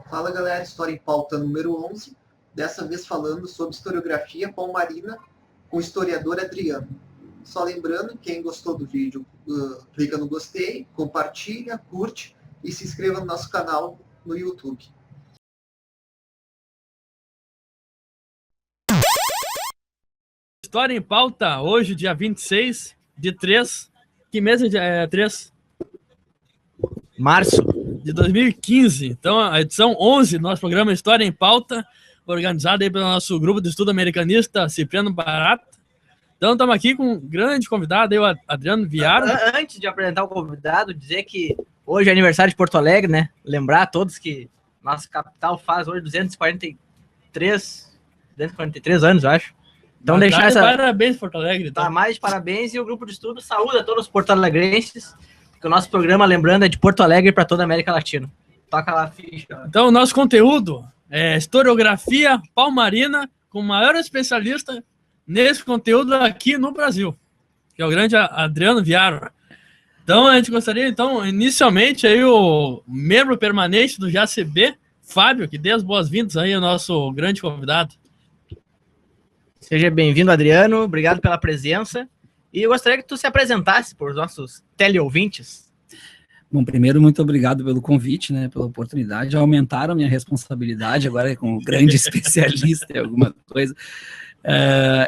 Fala galera, História em Pauta número 11, dessa vez falando sobre historiografia palmarina com o historiador Adriano. Só lembrando, quem gostou do vídeo, clica no gostei, compartilha, curte e se inscreva no nosso canal no YouTube. História em Pauta, hoje, dia 26 de 3. Que mês é 3? Março de 2015. Então, a edição 11 do nosso programa História em Pauta, organizado aí pelo nosso grupo de estudo americanista Cipriano Barata. Então, estamos aqui com um grande convidado, aí, o Adriano Viaro. Antes de apresentar o convidado, dizer que hoje é aniversário de Porto Alegre, né? Lembrar a todos que nossa capital faz hoje 243 anos, eu acho. Então, deixar essa... Parabéns, Porto Alegre. Então. Tá, mais de parabéns, e o grupo de estudo saúda todos os porto-alegrenses, porque o nosso programa, lembrando, é de Porto Alegre para toda a América Latina. Toca lá a ficha. Então, o nosso conteúdo é historiografia palmarina, com o maior especialista nesse conteúdo aqui no Brasil, que é o grande Adriano Viaro. Então, a gente gostaria, inicialmente, aí o membro permanente do JCB, Fábio, que dê as boas-vindas aí ao nosso grande convidado. Seja bem-vindo, Adriano. Obrigado pela presença. E eu gostaria que tu se apresentasse para os nossos teleouvintes. Bom, primeiro, muito obrigado pelo convite, né, pela oportunidade. Aumentaram a minha responsabilidade agora como grande especialista em alguma coisa.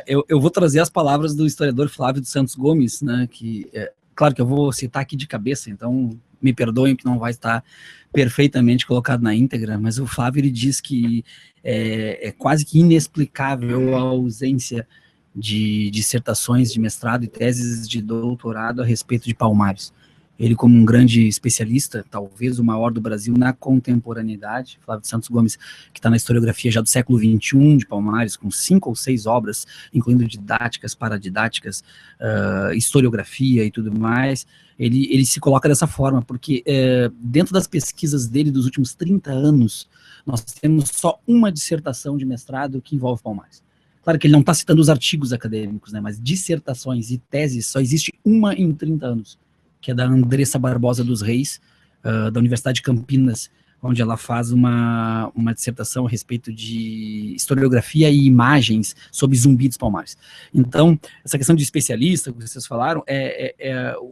Eu vou trazer as palavras do historiador Flávio dos Santos Gomes, né, que, claro que eu vou citar aqui de cabeça, então me perdoem que não vai estar perfeitamente colocado na íntegra, mas o Flávio, ele diz que é quase que inexplicável a ausência de dissertações de mestrado e teses de doutorado a respeito de Palmares. Ele, como um grande especialista, talvez o maior do Brasil na contemporaneidade, Flávio Santos Gomes, que está na historiografia já do século XXI de Palmares, com 5 ou 6 obras, incluindo didáticas, paradidáticas, historiografia e tudo mais, ele se coloca dessa forma, porque dentro das pesquisas dele dos últimos 30 anos, nós temos só uma dissertação de mestrado que envolve Palmares. Claro que ele não está citando os artigos acadêmicos, né, mas dissertações e teses só existe uma em 30 anos, que é da Andressa Barbosa dos Reis, da Universidade de Campinas, onde ela faz uma dissertação a respeito de historiografia e imagens sobre Zumbi dos Palmares. Então, essa questão de especialista, que vocês falaram,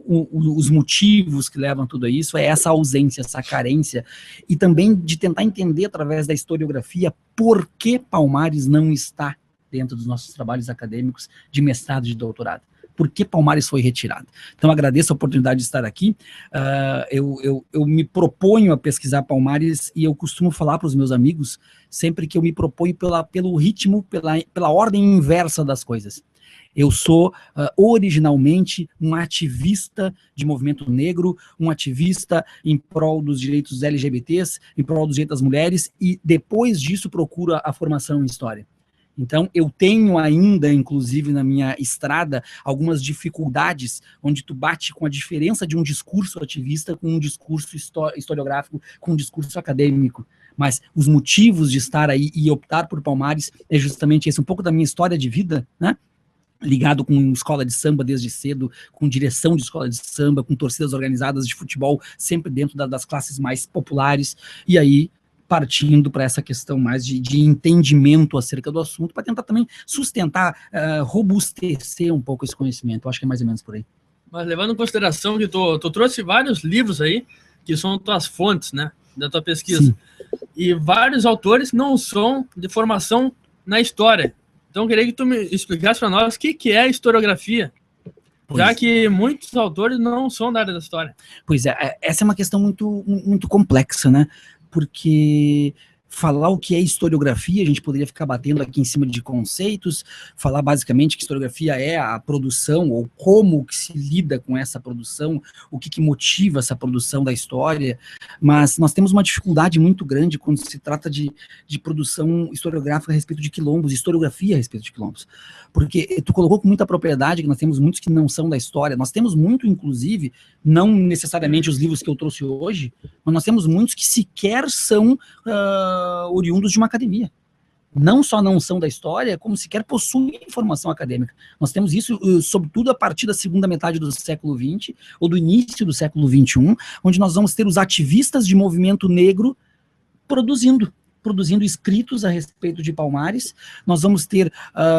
os motivos que levam tudo a isso é essa ausência, essa carência, e também de tentar entender através da historiografia por que Palmares não está dentro dos nossos trabalhos acadêmicos de mestrado e de doutorado. Por que Palmares foi retirado? Então, agradeço a oportunidade de estar aqui. Eu me proponho a pesquisar Palmares e eu costumo falar para os meus amigos sempre que eu me proponho pelo ritmo, pela ordem inversa das coisas. Eu sou originalmente um ativista de movimento negro, um ativista em prol dos direitos LGBTs, em prol dos direitos das mulheres, e depois disso procuro a formação em história. Então, eu tenho ainda, inclusive na minha estrada, algumas dificuldades onde tu bate com a diferença de um discurso ativista com um discurso historiográfico, com um discurso acadêmico. Mas os motivos de estar aí e optar por Palmares é justamente esse, um pouco da minha história de vida, né? Ligado com escola de samba desde cedo, com direção de escola de samba, com torcidas organizadas de futebol, sempre dentro das classes mais populares, e aí partindo para essa questão mais de entendimento acerca do assunto, para tentar também sustentar, robustecer um pouco esse conhecimento. Eu acho que é mais ou menos por aí. Mas levando em consideração que tu trouxe vários livros aí, que são tuas fontes, né, da tua pesquisa, sim, e vários autores não são de formação na história. Então, eu queria que tu me explicasse para nós o que é a historiografia, já que muitos autores não são da área da história. Pois é, essa é uma questão muito complexa, né? Porque falar o que é historiografia, a gente poderia ficar batendo aqui em cima de conceitos, falar basicamente que historiografia é a produção, ou como que se lida com essa produção, o que motiva essa produção da história, mas nós temos uma dificuldade muito grande quando se trata de produção historiográfica a respeito de quilombos, historiografia a respeito de quilombos, porque tu colocou com muita propriedade que nós temos muitos que não são da história, nós temos muito, inclusive, não necessariamente os livros que eu trouxe hoje, mas nós temos muitos que sequer são oriundos de uma academia. Não só não são da história, como sequer possuem formação acadêmica. Nós temos isso, sobretudo, a partir da segunda metade do século XX, ou do início do século XXI, onde nós vamos ter os ativistas de movimento negro produzindo escritos a respeito de Palmares. Nós vamos ter,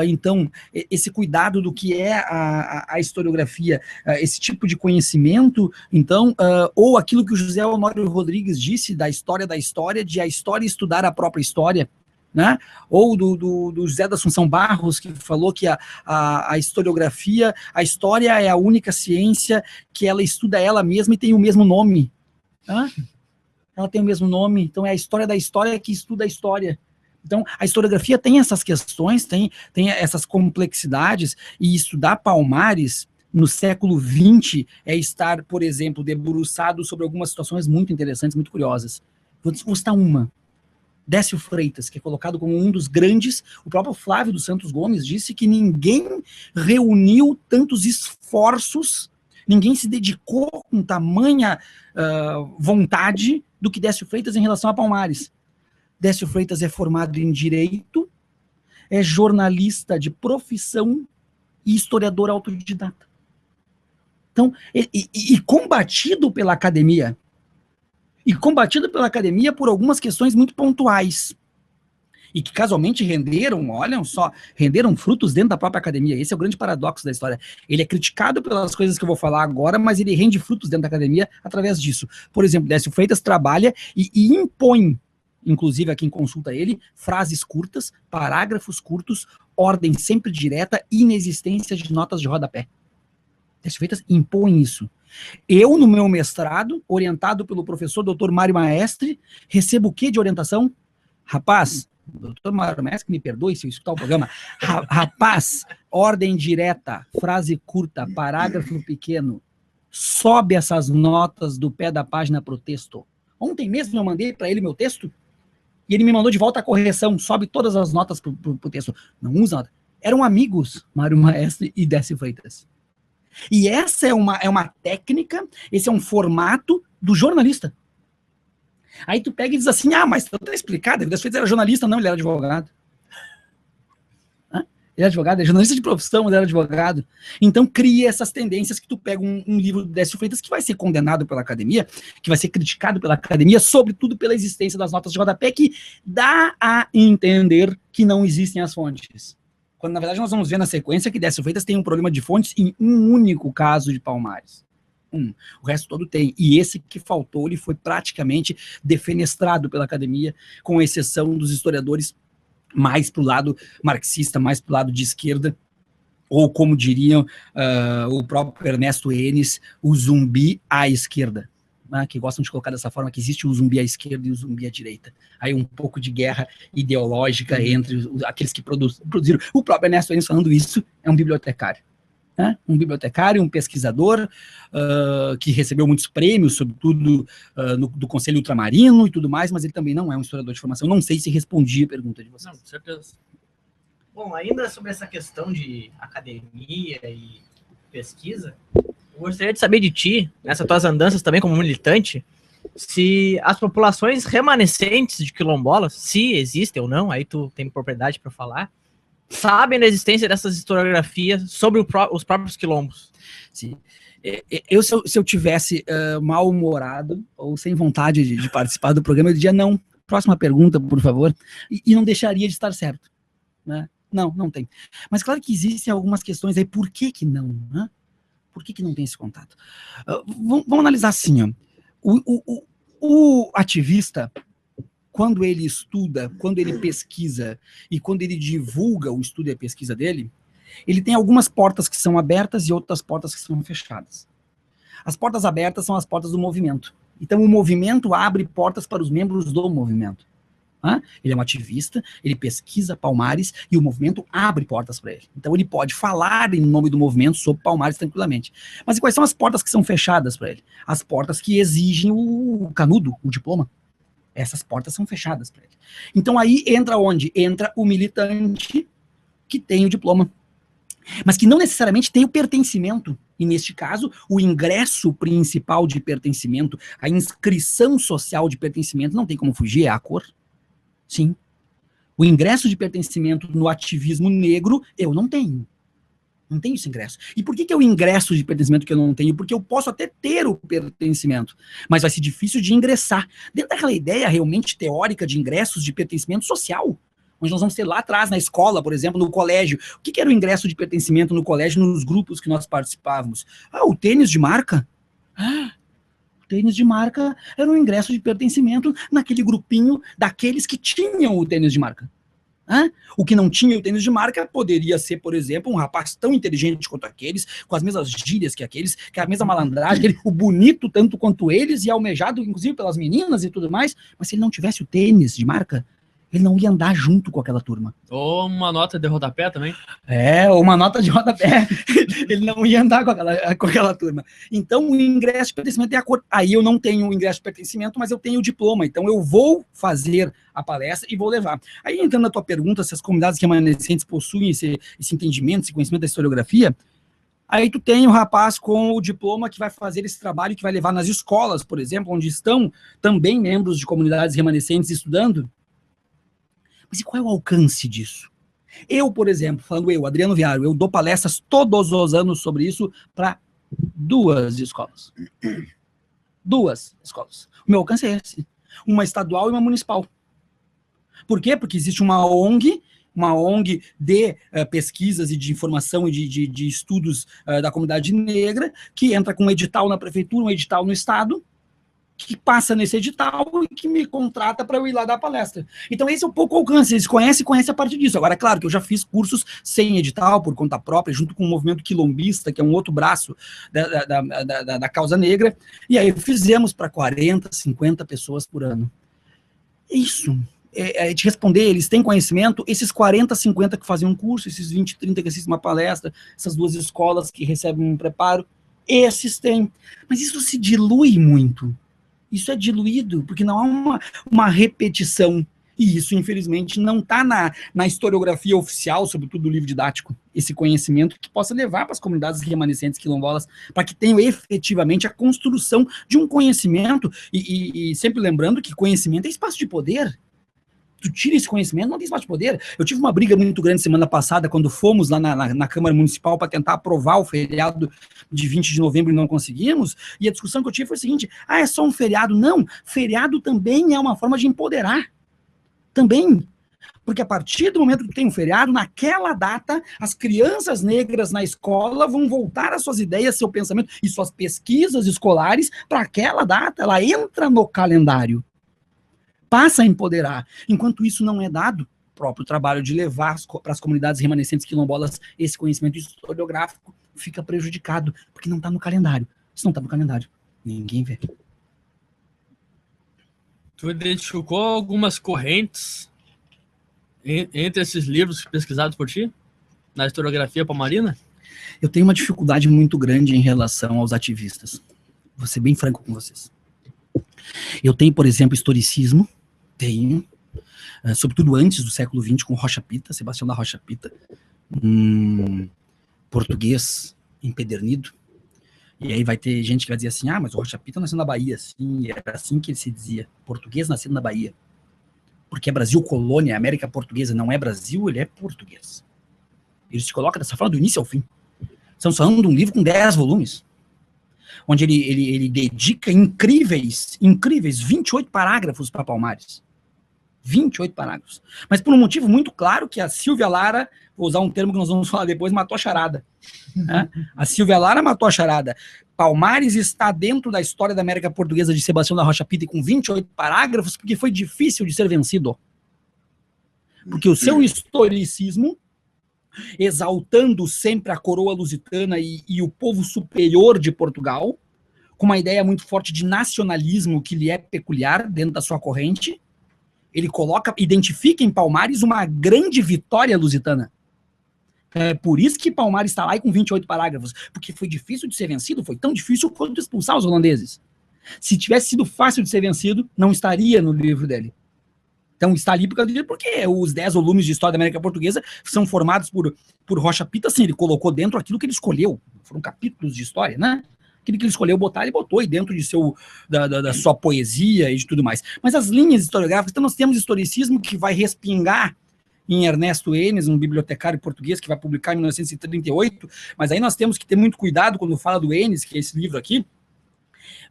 então, esse cuidado do que é a historiografia, esse tipo de conhecimento, então, ou aquilo que o José Honório Rodrigues disse da história, de a história estudar a própria história, né? Ou do José da Assunção Barros, que falou que a historiografia, a história é a única ciência que ela estuda ela mesma e tem o mesmo nome. Ela tem o mesmo nome, então é a história da história que estuda a história. Então, a historiografia tem essas questões, tem essas complexidades, e estudar Palmares no século XX é estar, por exemplo, debruçado sobre algumas situações muito interessantes, muito curiosas. Vou citar uma. Décio Freitas, que é colocado como um dos grandes, o próprio Flávio dos Santos Gomes disse que ninguém reuniu tantos esforços, ninguém se dedicou com tamanha vontade do que Décio Freitas em relação a Palmares. Décio Freitas é formado em Direito, é jornalista de profissão e historiador autodidata. Então, e combatido pela academia. E combatido pela academia por algumas questões muito pontuais. E que casualmente renderam frutos dentro da própria academia. Esse é o grande paradoxo da história. Ele é criticado pelas coisas que eu vou falar agora, mas ele rende frutos dentro da academia através disso. Por exemplo, Décio Freitas trabalha e impõe, inclusive a quem consulta ele, frases curtas, parágrafos curtos, ordem sempre direta, inexistência de notas de rodapé. Décio Freitas impõe isso. Eu, no meu mestrado, orientado pelo professor Dr. Mário Maestre, recebo o que de orientação? Rapaz, doutor Mário Maestre, que me perdoe se eu escutar o programa, rapaz, ordem direta, frase curta, parágrafo pequeno, sobe essas notas do pé da página para o texto. Ontem mesmo eu mandei para ele meu texto, e ele me mandou de volta a correção, sobe todas as notas para o texto. Não usa nota. Eram amigos, Mário Maestre e Décio Freitas. E essa é uma técnica, esse é um formato do jornalista. Aí tu pega e diz assim, mas tá explicado, Décio Freitas era jornalista, não, ele era advogado. Ele era advogado, é jornalista de profissão, ele era advogado. Então cria essas tendências que tu pega um livro do Décio Freitas que vai ser condenado pela academia, que vai ser criticado pela academia, sobretudo pela existência das notas de rodapé, que dá a entender que não existem as fontes. Quando, na verdade, nós vamos ver na sequência que Décio Freitas tem um problema de fontes em um único caso de Palmares. O resto todo tem. E esse que faltou, ele foi praticamente defenestrado pela academia, com exceção dos historiadores mais para o lado marxista, mais para o lado de esquerda, ou como diriam o próprio Ernesto Enes, o zumbi à esquerda. Que gostam de colocar dessa forma, que existe o zumbi à esquerda e o zumbi à direita. Aí um pouco de guerra ideológica entre aqueles que produziram. O próprio Ernesto Enes falando isso é um bibliotecário. Um bibliotecário, um pesquisador que recebeu muitos prêmios, sobretudo do Conselho Ultramarino e tudo mais, mas ele também não é um historiador de formação. Não sei se respondi a pergunta de vocês. Não, com certeza. Bom, ainda sobre essa questão de academia e pesquisa, eu gostaria de saber de ti, nessas tuas andanças também como militante, se as populações remanescentes de quilombolas, se existem ou não, aí tu tem propriedade para falar, sabem da existência dessas historiografias sobre os próprios quilombos. Sim. Se eu tivesse mal-humorado ou sem vontade de participar do programa, eu diria não. Próxima pergunta, por favor. E não deixaria de estar certo. Né? Não tem. Mas claro que existem algumas questões aí. Por que não? Né? Por que não tem esse contato? Vamos analisar assim. Ó. O ativista, quando ele estuda, quando ele pesquisa e quando ele divulga o estudo e a pesquisa dele, ele tem algumas portas que são abertas e outras portas que são fechadas. As portas abertas são as portas do movimento. Então o movimento abre portas para os membros do movimento. Ele é um ativista, ele pesquisa Palmares e o movimento abre portas para ele. Então ele pode falar em nome do movimento sobre Palmares tranquilamente. Mas quais são as portas que são fechadas para ele? As portas que exigem o canudo, o diploma. Essas portas são fechadas para ele. Então aí entra onde? Entra o militante que tem o diploma, mas que não necessariamente tem o pertencimento. E neste caso, o ingresso principal de pertencimento, a inscrição social de pertencimento, não tem como fugir, é a cor. Sim. O ingresso de pertencimento no ativismo negro, eu não tenho. Não tenho esse ingresso. E por que é o ingresso de pertencimento que eu não tenho? Porque eu posso até ter o pertencimento, mas vai ser difícil de ingressar. Dentro daquela ideia realmente teórica de ingressos de pertencimento social, onde nós vamos ter lá atrás, na escola, por exemplo, no colégio. O que era o ingresso de pertencimento no colégio, nos grupos que nós participávamos? O tênis de marca. O tênis de marca era um ingresso de pertencimento naquele grupinho daqueles que tinham o tênis de marca. O que não tinha o tênis de marca poderia ser, por exemplo, um rapaz tão inteligente quanto aqueles, com as mesmas gírias que aqueles, com a mesma malandragem, o bonito tanto quanto eles e almejado, inclusive, pelas meninas e tudo mais, mas se ele não tivesse o tênis de marca, ele não ia andar junto com aquela turma. Ou uma nota de rodapé também. Ou uma nota de rodapé. Ele não ia andar com aquela turma. Então, o ingresso de pertencimento é a cor. Aí eu não tenho o ingresso de pertencimento, mas eu tenho o diploma. Então, eu vou fazer a palestra e vou levar. Aí, entrando na tua pergunta, se as comunidades remanescentes possuem esse entendimento, esse conhecimento da historiografia, aí tu tem o rapaz com o diploma que vai fazer esse trabalho, que vai levar nas escolas, por exemplo, onde estão também membros de comunidades remanescentes estudando. Mas e qual é o alcance disso? Eu, por exemplo, Adriano Viaro, eu dou palestras todos os anos sobre isso para 2 escolas. 2 escolas. O meu alcance é esse. Uma estadual e uma municipal. Por quê? Porque existe uma ONG de pesquisas e de informação e de estudos da comunidade negra, que entra com um edital na prefeitura, um edital no estado, que passa nesse edital e que me contrata para eu ir lá dar palestra. Então esse é um pouco o alcance, eles conhecem a partir disso. Agora, claro que eu já fiz cursos sem edital, por conta própria, junto com o movimento quilombista, que é um outro braço da causa negra, e aí fizemos para 40, 50 pessoas por ano. Isso. Te responder, eles têm conhecimento, esses 40, 50 que fazem um curso, esses 20, 30 que assistem uma palestra, essas 2 escolas que recebem um preparo, esses têm. Mas isso se dilui muito. Isso é diluído, porque não há uma repetição. E isso, infelizmente, não está na historiografia oficial, sobretudo do livro didático, esse conhecimento que possa levar para as comunidades remanescentes quilombolas, para que tenham efetivamente a construção de um conhecimento, e sempre lembrando que conhecimento é espaço de poder. Tu tira esse conhecimento, não tem espaço de poder. Eu tive uma briga muito grande semana passada, quando fomos lá na Câmara Municipal para tentar aprovar o feriado de 20 de novembro e não conseguimos, e a discussão que eu tive foi a seguinte: é só um feriado? Não, feriado também é uma forma de empoderar. Também. Porque a partir do momento que tem um feriado, naquela data, as crianças negras na escola vão voltar às suas ideias, seu pensamento e suas pesquisas escolares para aquela data, ela entra no calendário. Passa a empoderar. Enquanto isso não é dado, o próprio trabalho de levar para as comunidades remanescentes quilombolas esse conhecimento historiográfico fica prejudicado, porque não está no calendário. Se não está no calendário, ninguém vê. Tu identificou algumas correntes entre esses livros pesquisados por ti, na historiografia palmarina? Eu tenho uma dificuldade muito grande em relação aos ativistas. Vou ser bem franco com vocês. Eu tenho, por exemplo, historicismo, sobretudo antes do século XX, com Rocha Pita, Sebastião da Rocha Pita, português empedernido, e aí vai ter gente que vai dizer assim, mas o Rocha Pita nasceu na Bahia, sim, era assim que ele se dizia, português nascido na Bahia, porque é Brasil colônia, América portuguesa, não é Brasil, ele é português. Ele se coloca dessa forma do início ao fim. Estamos falando de um livro com 10 volumes, onde ele dedica incríveis 28 parágrafos para Palmares. 28 parágrafos. Mas por um motivo muito claro, que a Silvia Lara, vou usar um termo que nós vamos falar depois, matou a charada. A Silvia Lara matou a charada. Palmares está dentro da história da América Portuguesa de Sebastião da Rocha Pita com 28 parágrafos, porque foi difícil de ser vencido. Porque o seu historicismo, exaltando sempre a coroa lusitana e o povo superior de Portugal, com uma ideia muito forte de nacionalismo que lhe é peculiar dentro da sua corrente, ele identifica em Palmares uma grande vitória lusitana. É por isso que Palmares está lá e com 28 parágrafos, porque foi difícil de ser vencido, foi tão difícil quanto expulsar os holandeses. Se tivesse sido fácil de ser vencido, não estaria no livro dele. Então está ali porque os 10 volumes de História da América Portuguesa são formados por Rocha Pita, assim, ele colocou dentro aquilo que ele escolheu, foram capítulos de história, né? Aquilo que ele escolheu botar, ele botou aí dentro de da sua poesia e de tudo mais. Mas as linhas historiográficas, então nós temos historicismo que vai respingar em Ernesto Enes, um bibliotecário português que vai publicar em 1938, mas aí nós temos que ter muito cuidado quando fala do Enes, que é esse livro aqui,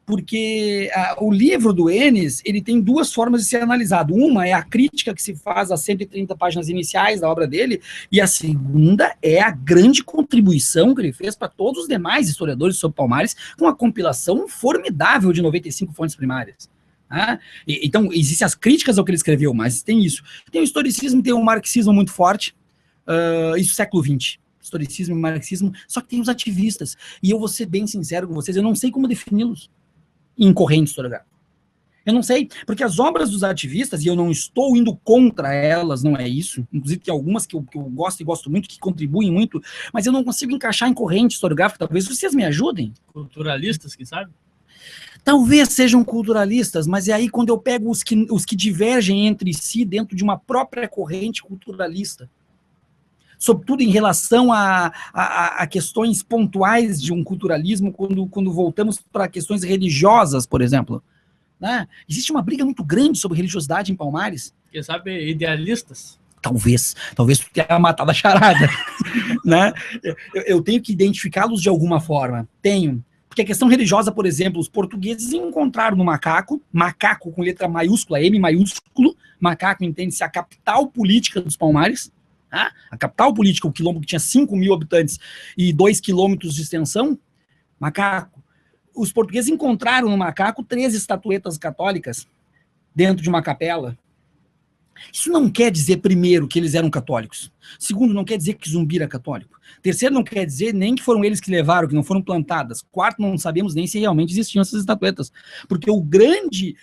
porque o livro do Enes, ele tem duas formas de ser analisado. Uma é a crítica que se faz às 130 páginas iniciais da obra dele, e a segunda é a grande contribuição que ele fez para todos os demais historiadores sobre Palmares, com uma compilação formidável de 95 fontes primárias. Então, existem as críticas ao que ele escreveu, mas tem isso. Tem o historicismo, tem o marxismo muito forte, isso século XX. Historicismo e marxismo, só que tem os ativistas. E eu vou ser bem sincero com vocês, eu não sei como defini-los em corrente historiográfica. Eu não sei, porque as obras dos ativistas, e eu não estou indo contra elas, não é isso, inclusive tem algumas que eu gosto e gosto muito, que contribuem muito, mas eu não consigo encaixar em corrente historiográfica, talvez vocês me ajudem. Culturalistas, quem sabe? Talvez sejam culturalistas, mas é aí quando eu pego os que divergem entre si dentro de uma própria corrente culturalista, sobretudo em relação a questões pontuais de um culturalismo, quando voltamos para questões religiosas, por exemplo. Né? Existe uma briga muito grande sobre religiosidade em Palmares. Quem sabe idealistas? Talvez tu tenha matado a charada. Né? Eu tenho que identificá-los de alguma forma. Tenho. Porque a questão religiosa, por exemplo, os portugueses encontraram no macaco com letra maiúscula, M maiúsculo, macaco entende-se a capital política dos Palmares, a capital política, o quilombo que tinha 5.000 habitantes e 2 quilômetros de extensão, macaco. Os portugueses encontraram no macaco 3 estatuetas católicas dentro de uma capela. Isso não quer dizer, primeiro, que eles eram católicos. Segundo, não quer dizer que Zumbi era católico. Terceiro, não quer dizer nem que foram eles que levaram, que não foram plantadas. Quarto, não sabemos nem se realmente existiam essas estatuetas. Porque o grande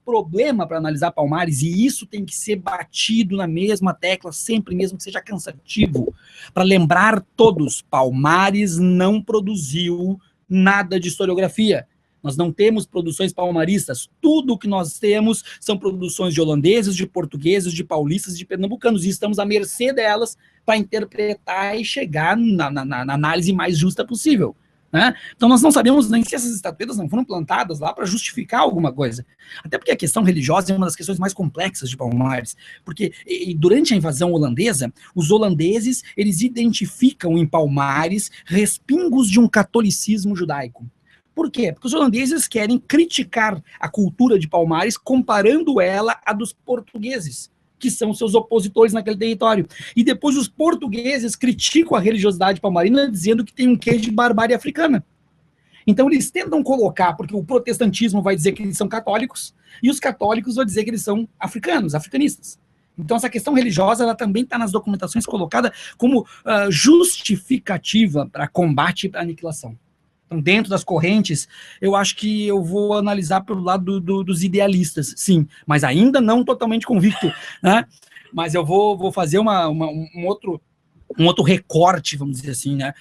problema para analisar Palmares, e isso tem que ser batido na mesma tecla sempre, mesmo que seja cansativo, para lembrar todos, Palmares não produziu nada de historiografia. Nós não temos produções palmaristas. Tudo o que nós temos são produções de holandeses, de portugueses, de paulistas, de pernambucanos. E estamos à mercê delas para interpretar e chegar na análise mais justa possível. Né? Então nós não sabemos nem se essas estatuetas não foram plantadas lá para justificar alguma coisa. Até porque a questão religiosa é uma das questões mais complexas de Palmares. Porque durante a invasão holandesa, os holandeses eles identificam em Palmares respingos de um catolicismo judaico. Por quê? Porque os holandeses querem criticar a cultura de Palmares comparando ela à dos portugueses, que são seus opositores naquele território. E depois os portugueses criticam a religiosidade palmarina dizendo que tem um quê de barbárie africana. Então eles tentam colocar, porque o protestantismo vai dizer que eles são católicos, e os católicos vão dizer que eles são africanos, africanistas. Então essa questão religiosa ela também está nas documentações colocada como justificativa para combate e para aniquilação. Então, dentro das correntes, eu acho que eu vou analisar pelo lado dos idealistas, sim, mas ainda não totalmente convicto, né? Mas eu vou fazer um outro recorte, vamos dizer assim, né?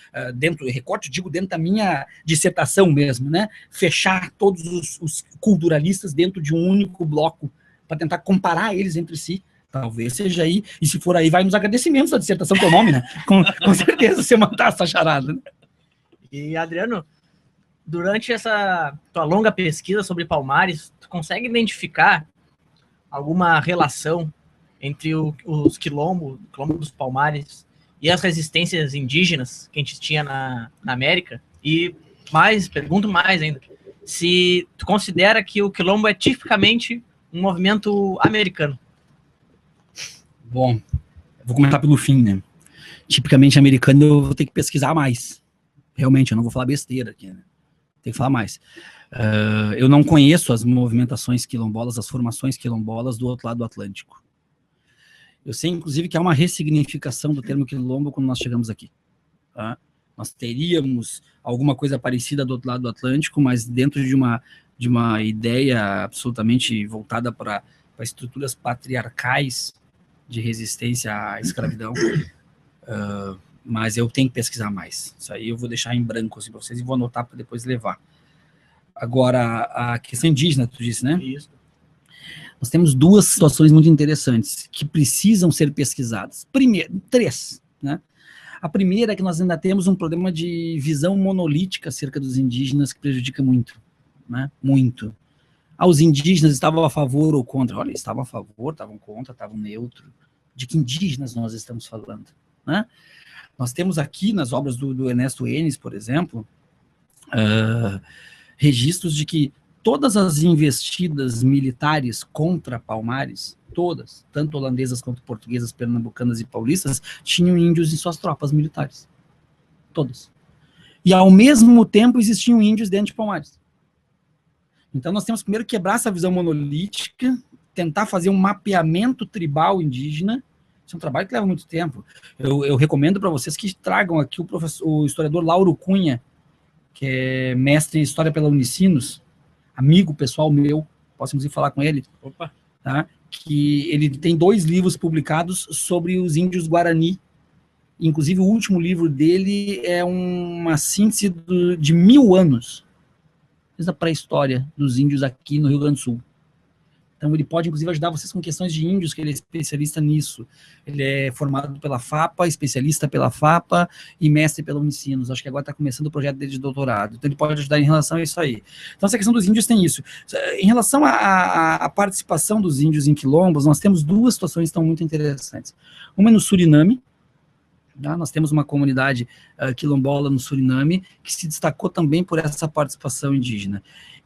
Digo, dentro da minha dissertação mesmo, né? Fechar todos os culturalistas dentro de um único bloco, para tentar comparar eles entre si. Talvez seja aí, e se for aí, vai nos agradecimentos da dissertação teu nome, né? Com certeza, você matar essa charada, né? E, Adriano, durante essa tua longa pesquisa sobre Palmares, tu consegue identificar alguma relação entre os quilombos dos Palmares e as resistências indígenas que a gente tinha na América? E pergunto mais ainda, se tu considera que o quilombo é tipicamente um movimento americano? Bom, vou começar pelo fim, né? Tipicamente americano eu vou ter que pesquisar mais. Realmente, eu não vou falar besteira aqui, né? Tem que falar mais. Eu não conheço as movimentações quilombolas, as formações quilombolas do outro lado do Atlântico. Eu sei, inclusive, que há uma ressignificação do termo quilombo quando nós chegamos aqui. Tá? Nós teríamos alguma coisa parecida do outro lado do Atlântico, mas dentro de uma ideia absolutamente voltada para estruturas patriarcais de resistência à escravidão. Mas eu tenho que pesquisar mais. Isso aí eu vou deixar em branco assim, para vocês e vou anotar para depois levar. Agora, a questão indígena, tu disse, né? Isso. Nós temos 2 situações muito interessantes que precisam ser pesquisadas. Primeiro, 3, né? A primeira é que nós ainda temos um problema de visão monolítica acerca dos indígenas que prejudica muito, né? Muito. Os indígenas estavam a favor ou contra? Olha, estavam a favor, estavam contra, estavam neutro. de que indígenas nós estamos falando, né? Nós temos aqui nas obras do Ernesto Enes, por exemplo, registros de que todas as investidas militares contra Palmares, todas, tanto holandesas quanto portuguesas, pernambucanas e paulistas, tinham índios em suas tropas militares. Todas. E, ao mesmo tempo, existiam índios dentro de Palmares. Então, nós temos primeiro que quebrar essa visão monolítica, tentar fazer um mapeamento tribal indígena. Isso é um trabalho que leva muito tempo. Eu recomendo para vocês que tragam aqui o historiador Lauro Cunha, que é mestre em História pela Unicinos, amigo pessoal meu, posso inclusive falar com ele. Opa. Tá? Que ele tem 2 livros publicados sobre os índios Guarani. Inclusive, o último livro dele é uma síntese de 1000 anos da pré-história dos índios aqui no Rio Grande do Sul. Então, ele pode, inclusive, ajudar vocês com questões de índios, que ele é especialista nisso. Ele é formado pela FAPA, especialista pela FAPA e mestre pela Unicinos. Acho que agora está começando o projeto dele de doutorado. Então, ele pode ajudar em relação a isso aí. Então, essa questão dos índios tem isso. Em relação à participação dos índios em quilombos, nós temos 2 situações que estão muito interessantes. Uma é no Suriname. Tá? Nós temos uma comunidade quilombola no Suriname que se destacou também por essa participação indígena.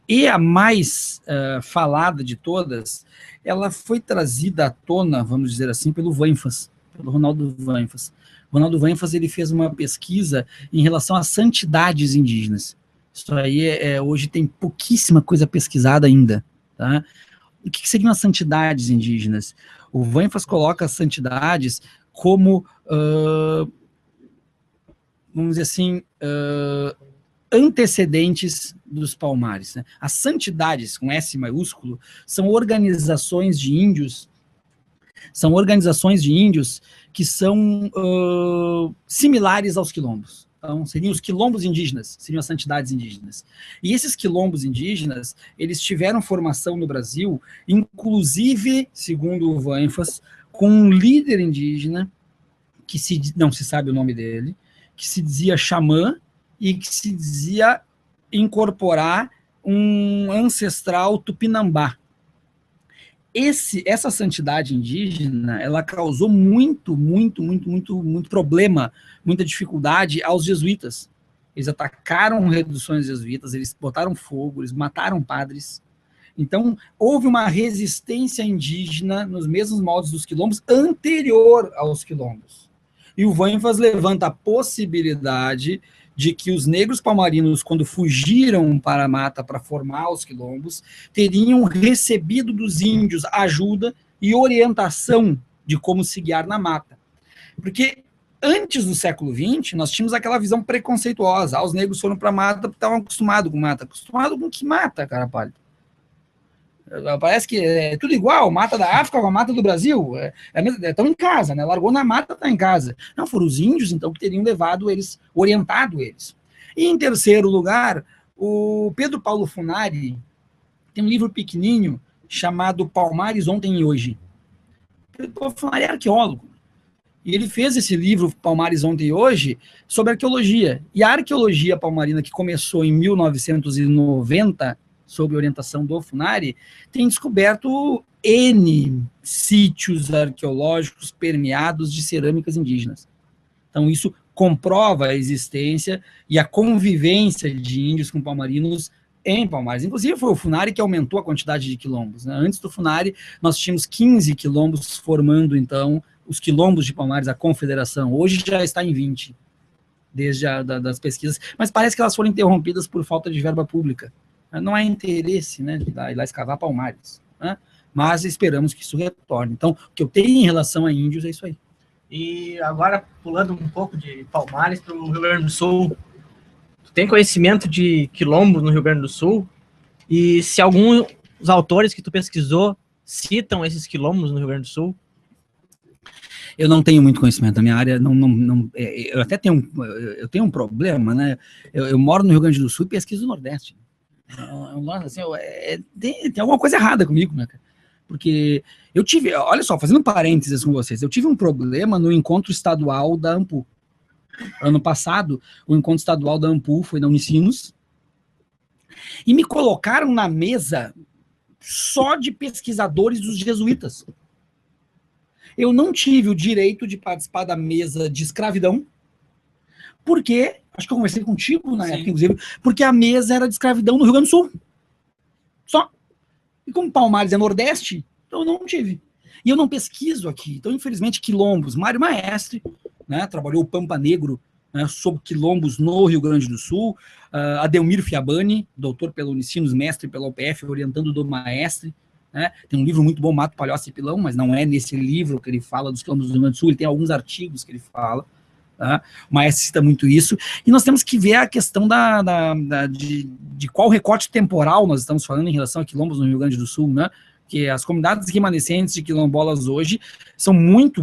E a mais falada de todas, ela foi trazida à tona, vamos dizer assim, pelo Vanfas, pelo Ronaldo Vanfas. O Ronaldo Vanfas, ele fez uma pesquisa em relação às santidades indígenas. Isso aí hoje tem pouquíssima coisa pesquisada ainda. Tá? O que seriam as santidades indígenas? O Vanfas coloca as santidades como, vamos dizer assim, antecedentes dos Palmares. Né? As santidades, com S maiúsculo, são organizações de índios que são similares aos quilombos. Então, seriam os quilombos indígenas, seriam as santidades indígenas. E esses quilombos indígenas, eles tiveram formação no Brasil, inclusive, segundo o Vanfas, com um líder indígena, que não se sabe o nome dele, que se dizia xamã, e que se dizia incorporar um ancestral tupinambá. Essa santidade indígena, ela causou muito problema, muita dificuldade aos jesuítas. Eles atacaram reduções jesuítas, eles botaram fogo, eles mataram padres. Então, houve uma resistência indígena nos mesmos moldes dos quilombos, anterior aos quilombos. E o Vanfas levanta a possibilidade de que os negros palmarinos, quando fugiram para a mata para formar os quilombos, teriam recebido dos índios ajuda e orientação de como se guiar na mata. Porque antes do século XX, nós tínhamos aquela visão preconceituosa. Os negros foram para a mata porque estavam acostumados com mata. Acostumado com que mata, cara pálido? Parece que é tudo igual, mata da África com a mata do Brasil, estão em casa, né? Largou na mata, está em casa. Não, foram os índios, então, que teriam levado eles, orientado eles. E, em terceiro lugar, o Pedro Paulo Funari tem um livro pequenininho chamado Palmares Ontem e Hoje. Pedro Paulo Funari é arqueólogo. E ele fez esse livro, Palmares Ontem e Hoje, sobre arqueologia. E a arqueologia palmarina, que começou em 1990, sob orientação do Funari, tem descoberto N sítios arqueológicos permeados de cerâmicas indígenas. Então, isso comprova a existência e a convivência de índios com palmarinos em Palmares. Inclusive, foi o Funari que aumentou a quantidade de quilombos. Né? Antes do Funari, nós tínhamos 15 quilombos formando, então, os quilombos de Palmares, a confederação. Hoje já está em 20, desde das pesquisas. Mas parece que elas foram interrompidas por falta de verba pública. Não há interesse, né, de ir lá escavar Palmares, né? Mas esperamos que isso retorne. Então, o que eu tenho em relação a índios é isso aí. E agora, pulando um pouco de Palmares para o Rio Grande do Sul, tu tem conhecimento de quilombo no Rio Grande do Sul? E se alguns autores que tu pesquisou citam esses quilombos no Rio Grande do Sul? Eu não tenho muito conhecimento, a minha área eu até tenho um problema, né? Eu moro no Rio Grande do Sul e pesquiso no Nordeste. Assim, tem alguma coisa errada comigo, né? Porque eu tive, olha só, fazendo parênteses com vocês, eu tive um problema no encontro estadual da AMPU. Ano passado, o encontro estadual da AMPU foi na Unicinos, e me colocaram na mesa só de pesquisadores dos jesuítas. Eu não tive o direito de participar da mesa de escravidão, porque, acho que eu conversei contigo na época, inclusive, porque a mesa era de escravidão no Rio Grande do Sul. Só. E como Palmares é Nordeste, eu não tive. E eu não pesquiso aqui. Então, infelizmente, quilombos. Mário Maestre, né, trabalhou o Pampa Negro, né, sobre quilombos no Rio Grande do Sul. Adelmiro Fiabani, doutor pela Unicinos, mestre pela UPF, orientando do Maestre. Né? Tem um livro muito bom, Mato, Palhoça e Pilão, mas não é nesse livro que ele fala dos quilombos do Rio Grande do Sul. Ele tem alguns artigos que ele fala. Tá? O Maestre cita muito isso. E nós temos que ver a questão de qual recorte temporal nós estamos falando em relação a quilombos no Rio Grande do Sul, né? Que as comunidades remanescentes de quilombolas hoje são muito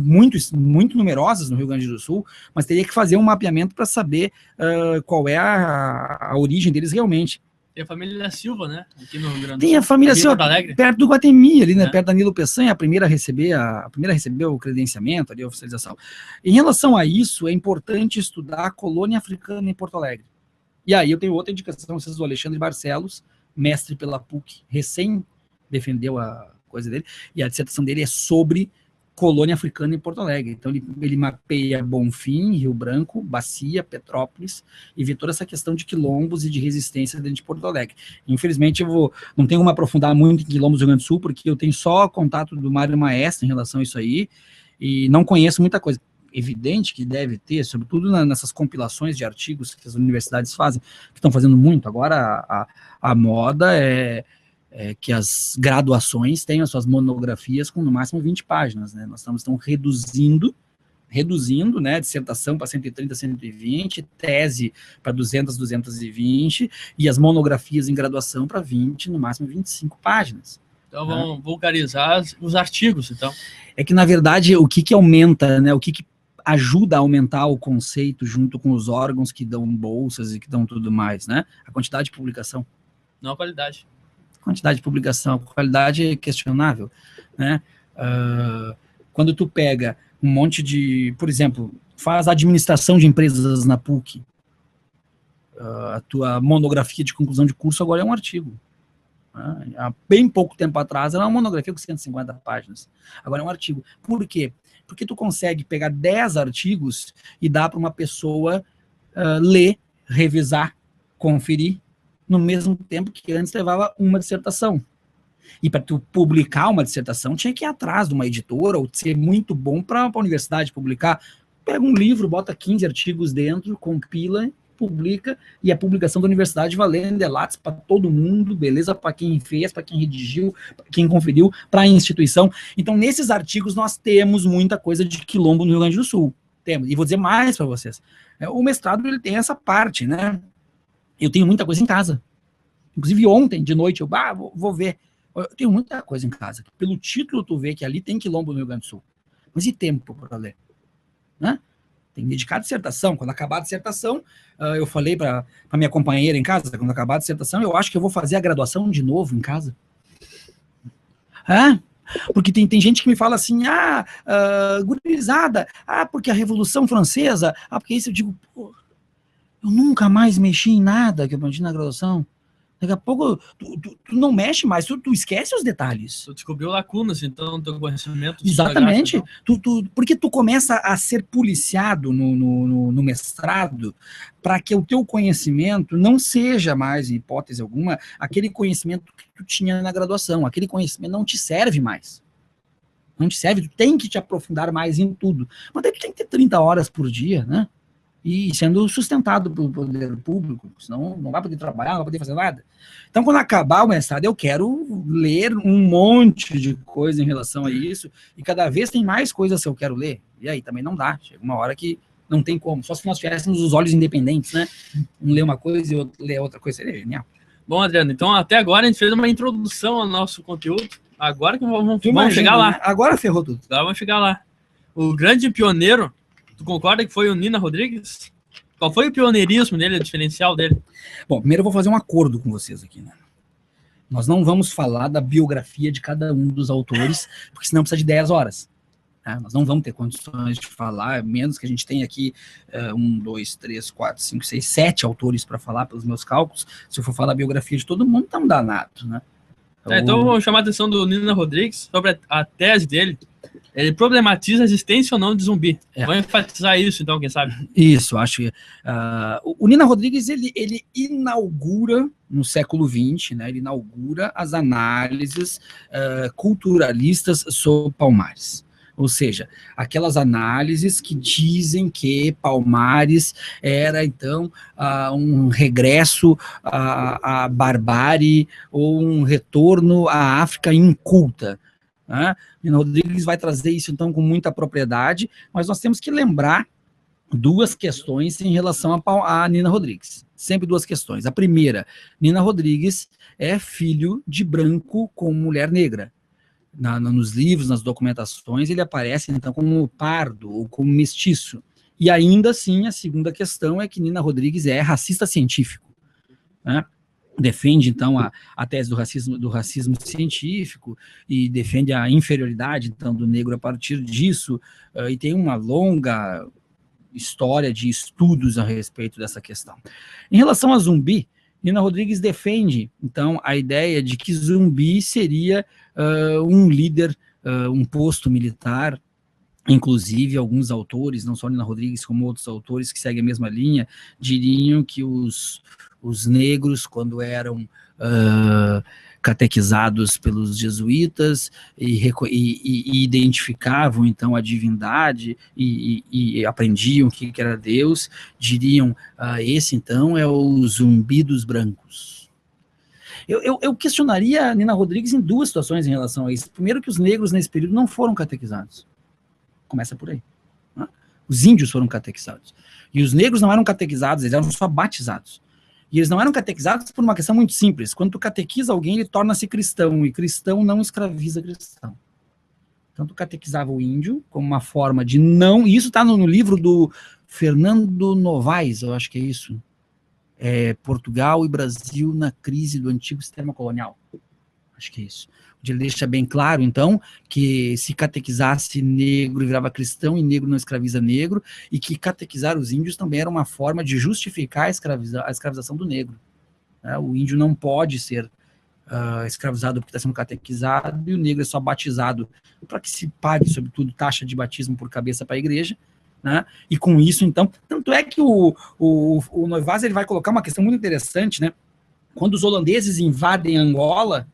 numerosas no Rio Grande do Sul, mas teria que fazer um mapeamento para saber qual é a origem deles realmente. Tem a família Silva, né? Aqui no Rio Grande do Sul. Tem a família Silva, perto do Guatemi, ali, né? Perto da Nilo Peçanha, a primeira a receber o credenciamento, ali, a oficialização. Em relação a isso, é importante estudar a colônia africana em Porto Alegre. E aí eu tenho outra indicação, vocês do Alexandre Barcelos, mestre pela PUC, recém defendeu a coisa dele, e a dissertação dele é sobre colônia africana em Porto Alegre. Então ele mapeia Bonfim, Rio Branco, Bacia, Petrópolis, e vê toda essa questão de quilombos e de resistência dentro de Porto Alegre. Infelizmente não tenho como aprofundar muito em quilombos do Rio Grande do Sul, porque eu tenho só contato do Mário Maestre em relação a isso aí, e não conheço muita coisa. Evidente que deve ter, sobretudo nessas compilações de artigos que as universidades fazem, que estão fazendo muito. Agora a moda é que as graduações tenham as suas monografias com no máximo 20 páginas, né? Nós estamos reduzindo, né, dissertação para 130, 120, tese para 200, 220, e as monografias em graduação para 20, no máximo 25 páginas. Então vamos vulgarizar os artigos, então. É que, na verdade, o que aumenta, né, o que ajuda a aumentar o conceito junto com os órgãos que dão bolsas e que dão tudo mais, né? A quantidade de publicação. Não a qualidade. Quantidade de publicação, a qualidade é questionável, né? Quando tu pega um monte de, por exemplo, faz administração de empresas na PUC, a tua monografia de conclusão de curso agora é um artigo. Né? Há bem pouco tempo atrás era uma monografia com 150 páginas, agora é um artigo. Por quê? Porque tu consegue pegar 10 artigos e dar para uma pessoa ler, revisar, conferir, no mesmo tempo que antes levava uma dissertação. E para tu publicar uma dissertação, tinha que ir atrás de uma editora, ou ser muito bom para a universidade publicar. Pega um livro, bota 15 artigos dentro, compila, publica, e a publicação da universidade valendo látis para todo mundo, beleza? Para quem fez, para quem redigiu, para quem conferiu, para a instituição. Então, nesses artigos, nós temos muita coisa de quilombo no Rio Grande do Sul. Temos. E vou dizer mais para vocês. O mestrado, ele tem essa parte, né? Eu tenho muita coisa em casa. Inclusive ontem, de noite, eu vou ver. Eu tenho muita coisa em casa. Pelo título, tu vê que ali tem quilombo no Rio Grande do Sul. Mas e tempo para ler? Né? Tem que dedicar a dissertação. Quando acabar a dissertação, eu falei para minha companheira em casa, quando acabar a dissertação, eu acho que eu vou fazer a graduação de novo em casa. Porque tem gente que me fala assim, gurizada, porque a Revolução Francesa, porque isso eu digo, pô, eu nunca mais mexi em nada que eu aprendi na graduação. Daqui a pouco, tu não mexe mais, tu esquece os detalhes. Tu descobriu lacunas, então, no teu conhecimento. Exatamente. Porque tu começa a ser policiado no mestrado para que o teu conhecimento não seja mais, em hipótese alguma, aquele conhecimento que tu tinha na graduação. Aquele conhecimento não te serve mais. Não te serve, tu tem que te aprofundar mais em tudo. Mas daí tu tem que ter 30 horas por dia, né? E sendo sustentado pelo poder público, senão não vai poder trabalhar, não vai poder fazer nada. Então, quando acabar o mestrado, eu quero ler um monte de coisa em relação a isso, e cada vez tem mais coisas que eu quero ler, e aí também não dá, chega uma hora que não tem como, só se nós tivéssemos os olhos independentes, né? Um lê uma coisa e outro lê outra coisa, seria genial. Bom, Adriano, então até agora a gente fez uma introdução ao nosso conteúdo, agora que vamos chegar lá. Né? Agora ferrou tudo. Agora vamos chegar lá. O grande pioneiro. Tu concorda que foi o Nina Rodrigues? Qual foi o pioneirismo dele, o diferencial dele? Bom, primeiro eu vou fazer um acordo com vocês aqui, né? Nós não vamos falar da biografia de cada um dos autores, porque senão precisa de 10 horas. Tá? Nós não vamos ter condições de falar, menos que a gente tenha aqui 1, 2, 3, 4, 5, 6, 7 autores para falar pelos meus cálculos. Se eu for falar a biografia de todo mundo, tá um danado, né? Então eu vou chamar a atenção do Nina Rodrigues sobre a tese dele. ele problematiza a existência ou não de zumbi. É. Vou enfatizar isso, então, quem sabe? Isso, acho que o Nina Rodrigues, ele inaugura no século XX, né, ele inaugura as análises culturalistas sobre Palmares. Ou seja, aquelas análises que dizem que Palmares era, então, um regresso à barbárie ou um retorno à África inculta. Né? Nina Rodrigues vai trazer isso, então, com muita propriedade, mas nós temos que lembrar duas questões em relação a Nina Rodrigues. Sempre duas questões. A primeira, Nina Rodrigues é filho de branco com mulher negra. Nos livros, nas documentações, ele aparece, então, como pardo ou como mestiço. E ainda assim, a segunda questão é que Nina Rodrigues é racista científico, né? Defende, então, a tese do racismo científico e defende a inferioridade, então, do negro a partir disso, e tem uma longa história de estudos a respeito dessa questão. Em relação a Zumbi, Nina Rodrigues defende, então, a ideia de que Zumbi seria um líder, um posto militar. Inclusive, alguns autores, não só Nina Rodrigues, como outros autores que seguem a mesma linha, diriam que os negros, quando eram catequizados pelos jesuítas e identificavam, então, a divindade e aprendiam o que era Deus, diriam, esse, então, é o Zumbi dos brancos. Eu questionaria a Nina Rodrigues em duas situações em relação a isso. Primeiro, que os negros, nesse período, não foram catequizados. Começa por aí. Né? Os índios foram catequizados. E os negros não eram catequizados, eles eram só batizados. E eles não eram catequizados por uma questão muito simples. Quando tu catequiza alguém, ele torna-se cristão, e cristão não escraviza cristão. Então tu catequizava o índio como uma forma de não... E isso está no livro do Fernando Novaes, eu acho que é isso. Portugal e Brasil na crise do antigo sistema colonial. Acho que é isso. Onde ele deixa bem claro, então, que se catequizasse negro virava cristão e negro não escraviza negro, e que catequizar os índios também era uma forma de justificar a escravização do negro. O índio não pode ser escravizado porque está sendo catequizado, e o negro é só batizado para que se pague, sobretudo, taxa de batismo por cabeça para a igreja. Né? E com isso, então, tanto é que o Novaes, ele vai colocar uma questão muito interessante, né? Quando os holandeses invadem Angola,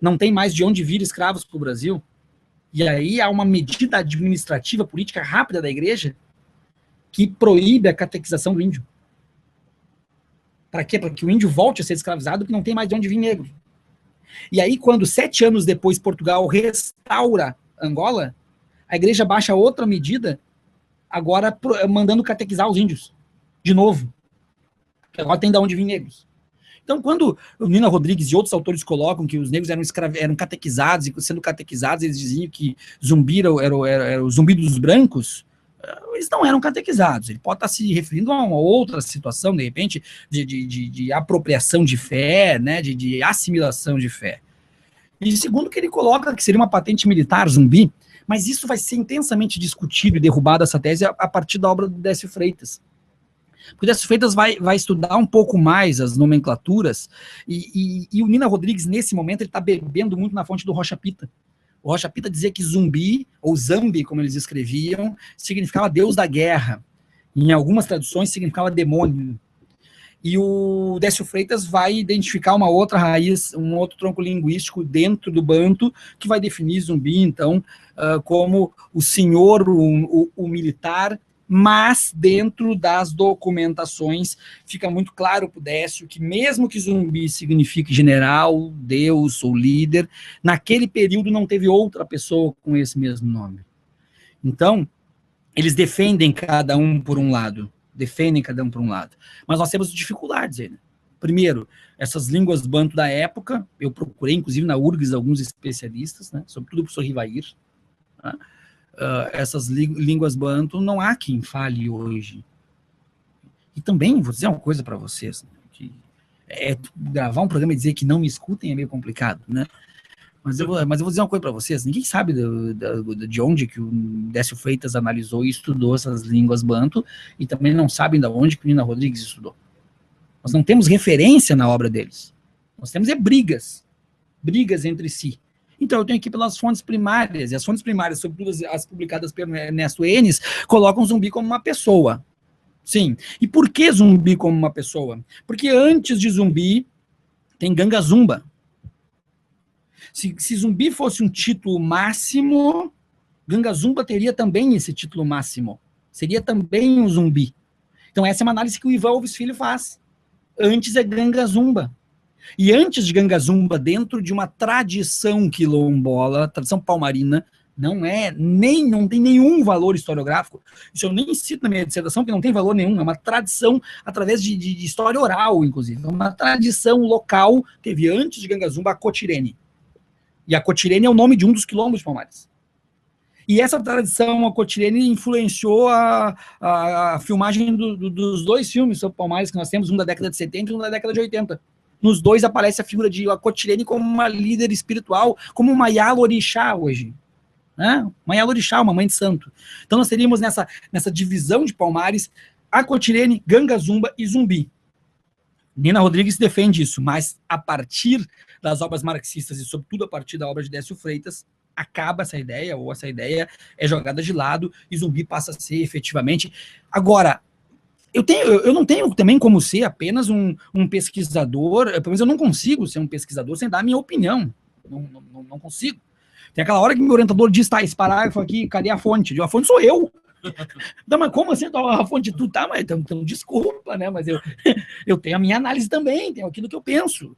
não tem mais de onde vir escravos para o Brasil, e aí há uma medida administrativa, política rápida da igreja, que proíbe a catequização do índio. Para quê? Para que o índio volte a ser escravizado, porque não tem mais de onde vir negro. E aí, quando 7 anos depois Portugal restaura Angola, a igreja baixa outra medida, agora mandando catequizar os índios, de novo. Porque agora tem de onde vir negros. Então, quando o Nina Rodrigues e outros autores colocam que os negros eram catequizados, e sendo catequizados eles diziam que Zumbi era o Zumbi dos brancos, eles não eram catequizados. Ele pode estar se referindo a uma outra situação, de repente, de apropriação de fé, né, de assimilação de fé. E segundo que ele coloca que seria uma patente militar, Zumbi, mas isso vai ser intensamente discutido e derrubado, essa tese, a partir da obra do Décio Freitas. Porque o Décio Freitas vai estudar um pouco mais as nomenclaturas, e o Nina Rodrigues, nesse momento, ele está bebendo muito na fonte do Rocha Pita. O Rocha Pita dizia que Zumbi, ou Zambi, como eles escreviam, significava Deus da guerra. Em algumas traduções, significava demônio. E o Décio Freitas vai identificar uma outra raiz, um outro tronco linguístico dentro do banto, que vai definir Zumbi, então, como o senhor, o militar, mas dentro das documentações fica muito claro para o Décio que mesmo que Zumbi signifique general, Deus ou líder, naquele período não teve outra pessoa com esse mesmo nome. Então, eles defendem cada um por um lado. Mas nós temos dificuldades aí, né? Primeiro, essas línguas banto da época, eu procurei, inclusive, na URGS, alguns especialistas, né, sobretudo o professor Rivair, né? Essas línguas banto, não há quem fale hoje. E também, vou dizer uma coisa para vocês, né, que gravar um programa e dizer que não me escutem é meio complicado, né? Mas eu vou dizer uma coisa para vocês, ninguém sabe de onde que o Décio Freitas analisou e estudou essas línguas banto, e também não sabem de onde que o Nina Rodrigues estudou. Nós não temos referência na obra deles. Nós temos brigas entre si. Então eu tenho que ir pelas fontes primárias, e as fontes primárias, sobretudo as publicadas pelo Ernesto Enes, colocam zumbi como uma pessoa. Sim. E por que zumbi como uma pessoa? Porque antes de zumbi, tem Ganga Zumba. Se zumbi fosse um título máximo, Ganga Zumba teria também esse título máximo. Seria também um zumbi. Então essa é uma análise que o Ivan Alves Filho faz. Antes é Ganga Zumba. E antes de Ganga Zumba, dentro de uma tradição quilombola, tradição palmarina, não tem nenhum valor historiográfico. Isso eu nem cito na minha dissertação, porque não tem valor nenhum. É uma tradição através de história oral, inclusive. É uma tradição local. Teve antes de Ganga Zumba a Cotirene. E a Cotirene é o nome de um dos quilombos de Palmares. E essa tradição, a Cotirene, influenciou a filmagem dos dois filmes sobre Palmares que nós temos, um da década de 70 e um da década de 80. Nos dois aparece a figura de Cotirene como uma líder espiritual, como uma Yalorixá hoje. Né? Uma Yalorixá, uma mãe de santo. Então nós teríamos nessa divisão de Palmares a Cotirene, Ganga Zumba e Zumbi. Nina Rodrigues defende isso, mas a partir das obras marxistas e sobretudo a partir da obra de Décio Freitas, acaba essa ideia, ou essa ideia é jogada de lado e Zumbi passa a ser efetivamente. Agora, eu não tenho também como ser apenas um pesquisador, pelo menos eu não consigo ser um pesquisador sem dar a minha opinião. Não consigo. Tem aquela hora que meu orientador diz, tá, esse parágrafo aqui, cadê a fonte? A fonte sou eu. Não, mas como assim a fonte de tudo? Tá, mas então desculpa, né? Mas eu tenho a minha análise também, tenho aquilo que eu penso.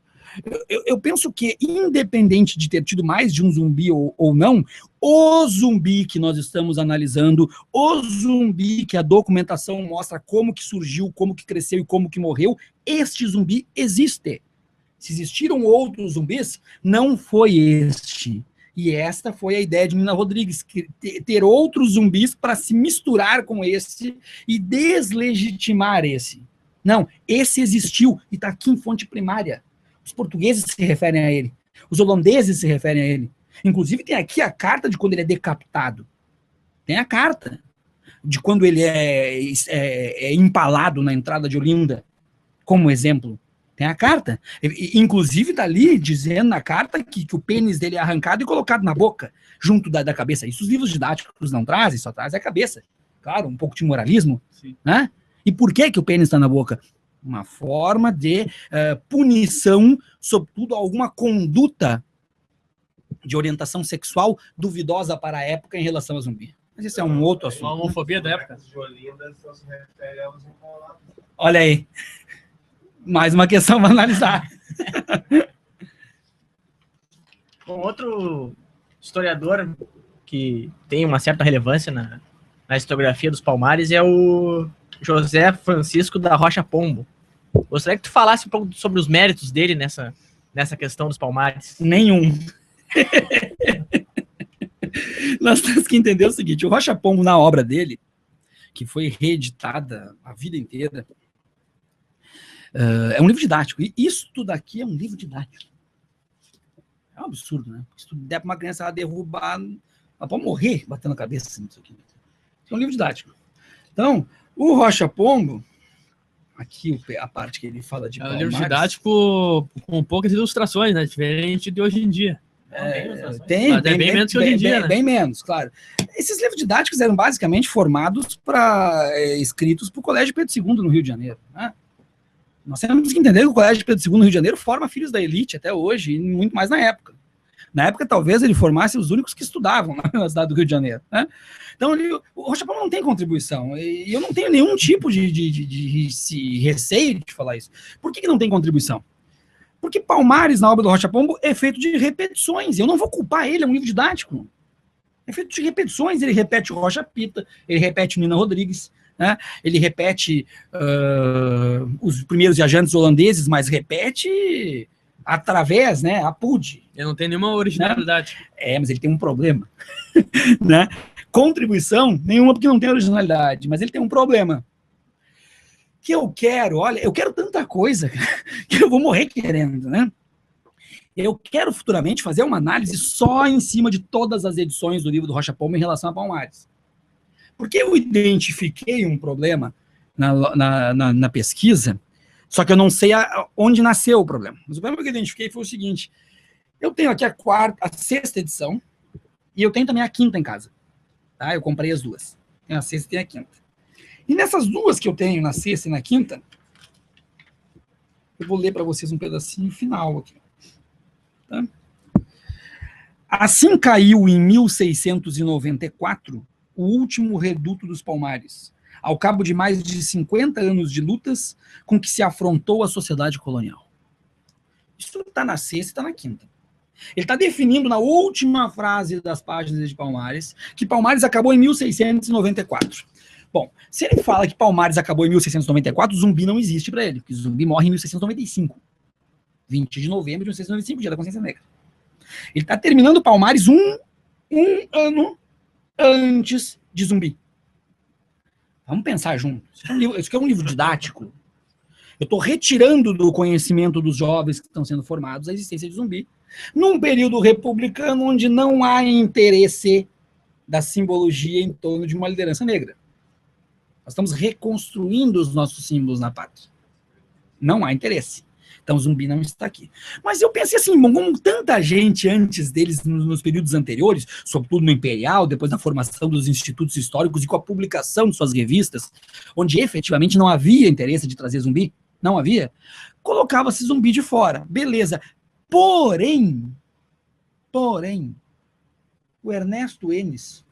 Eu penso que, independente de ter tido mais de um zumbi ou não, o zumbi que nós estamos analisando, o zumbi que a documentação mostra como que surgiu, como que cresceu e como que morreu, este zumbi existe. Se existiram outros zumbis, não foi este. E esta foi a ideia de Nina Rodrigues, ter outros zumbis para se misturar com esse e deslegitimar esse. Não, esse existiu e está aqui em fonte primária. Os portugueses se referem a ele. Os holandeses se referem a ele. Inclusive tem aqui a carta de quando ele é decapitado. Tem a carta de quando ele é empalado na entrada de Olinda, como exemplo. Tem a carta. Inclusive está ali dizendo na carta que o pênis dele é arrancado e colocado na boca, junto da cabeça. Isso os livros didáticos não trazem, só trazem a cabeça. Claro, um pouco de moralismo. Sim. Né? E por que o pênis está na boca? Uma forma de punição, sobretudo alguma conduta de orientação sexual duvidosa para a época em relação a zumbi. Mas isso é um outro assunto. A homofobia da época. Olha aí. Mais uma questão para analisar. Um outro historiador que tem uma certa relevância na historiografia dos Palmares é o José Francisco da Rocha Pombo. Gostaria que tu falasse um pouco sobre os méritos dele nessa questão dos Palmares. Nenhum. Nós temos que entender o seguinte, o Rocha Pombo, na obra dele, que foi reeditada a vida inteira, é um livro didático. E isso daqui é um livro didático. É um absurdo, né? Se tu der para uma criança ela derrubar, ela pode morrer batendo a cabeça assim, isso aqui. Isso é um livro didático. Então, o Rocha Pombo, aqui a parte que ele fala de Palmares, é um livro didático com poucas ilustrações, né? Diferente de hoje em dia. Tem bem menos que hoje em dia, né? Bem menos, claro. Esses livros didáticos eram basicamente formados escritos para o Colégio Pedro II no Rio de Janeiro, né? Nós temos que entender que o Colégio Pedro II no Rio de Janeiro forma filhos da elite até hoje, e muito mais na época. Na época, talvez, ele formasse os únicos que estudavam na cidade do Rio de Janeiro, né? Então, o Rocha Pombo não tem contribuição, e eu não tenho nenhum tipo de receio de falar isso. Por que não tem contribuição? Porque Palmares, na obra do Rocha Pombo, é feito de repetições, eu não vou culpar ele, é um livro didático. É feito de repetições, ele repete o Rocha Pita, ele repete o Nina Rodrigues, né? Ele repete os primeiros viajantes holandeses, mas repete através, né, a PUD. Ele não tem nenhuma originalidade. Né? Mas ele tem um problema. Né? Contribuição nenhuma, porque não tem originalidade, mas ele tem um problema. Que eu quero tanta coisa que eu vou morrer querendo, né? Eu quero futuramente fazer uma análise só em cima de todas as edições do livro do Rocha Pombo em relação a Palmares. Porque eu identifiquei um problema na pesquisa, só que eu não sei onde nasceu o problema. Mas o problema que eu identifiquei foi o seguinte, Eu tenho aqui a sexta edição, e eu tenho também a quinta em casa. Tá? Eu comprei as duas. Tem a sexta e tem a quinta. E nessas duas que eu tenho, na sexta e na quinta, eu vou ler para vocês um pedacinho final aqui. Tá? Assim caiu em 1694 o último reduto dos Palmares, ao cabo de mais de 50 anos de lutas com que se afrontou a sociedade colonial. Isso está na sexta e está na quinta. Ele está definindo na última frase das páginas de Palmares que Palmares acabou em 1694. Bom, se ele fala que Palmares acabou em 1694, Zumbi não existe para ele, porque Zumbi morre em 1695. 20 de novembro de 1695, dia da consciência negra. Ele está terminando Palmares um ano antes de Zumbi. Vamos pensar juntos. Isso aqui é um livro didático. Eu estou retirando do conhecimento dos jovens que estão sendo formados a existência de Zumbi, num período republicano onde não há interesse da simbologia em torno de uma liderança negra. Nós estamos reconstruindo os nossos símbolos na pátria. Não há interesse. Então, Zumbi não está aqui. Mas eu pensei assim, bom, como tanta gente antes deles, nos períodos anteriores, sobretudo no Imperial, depois da formação dos institutos históricos e com a publicação de suas revistas, onde efetivamente não havia interesse de trazer Zumbi, não havia, colocava-se Zumbi de fora. Beleza. Porém, o Ernesto Enes,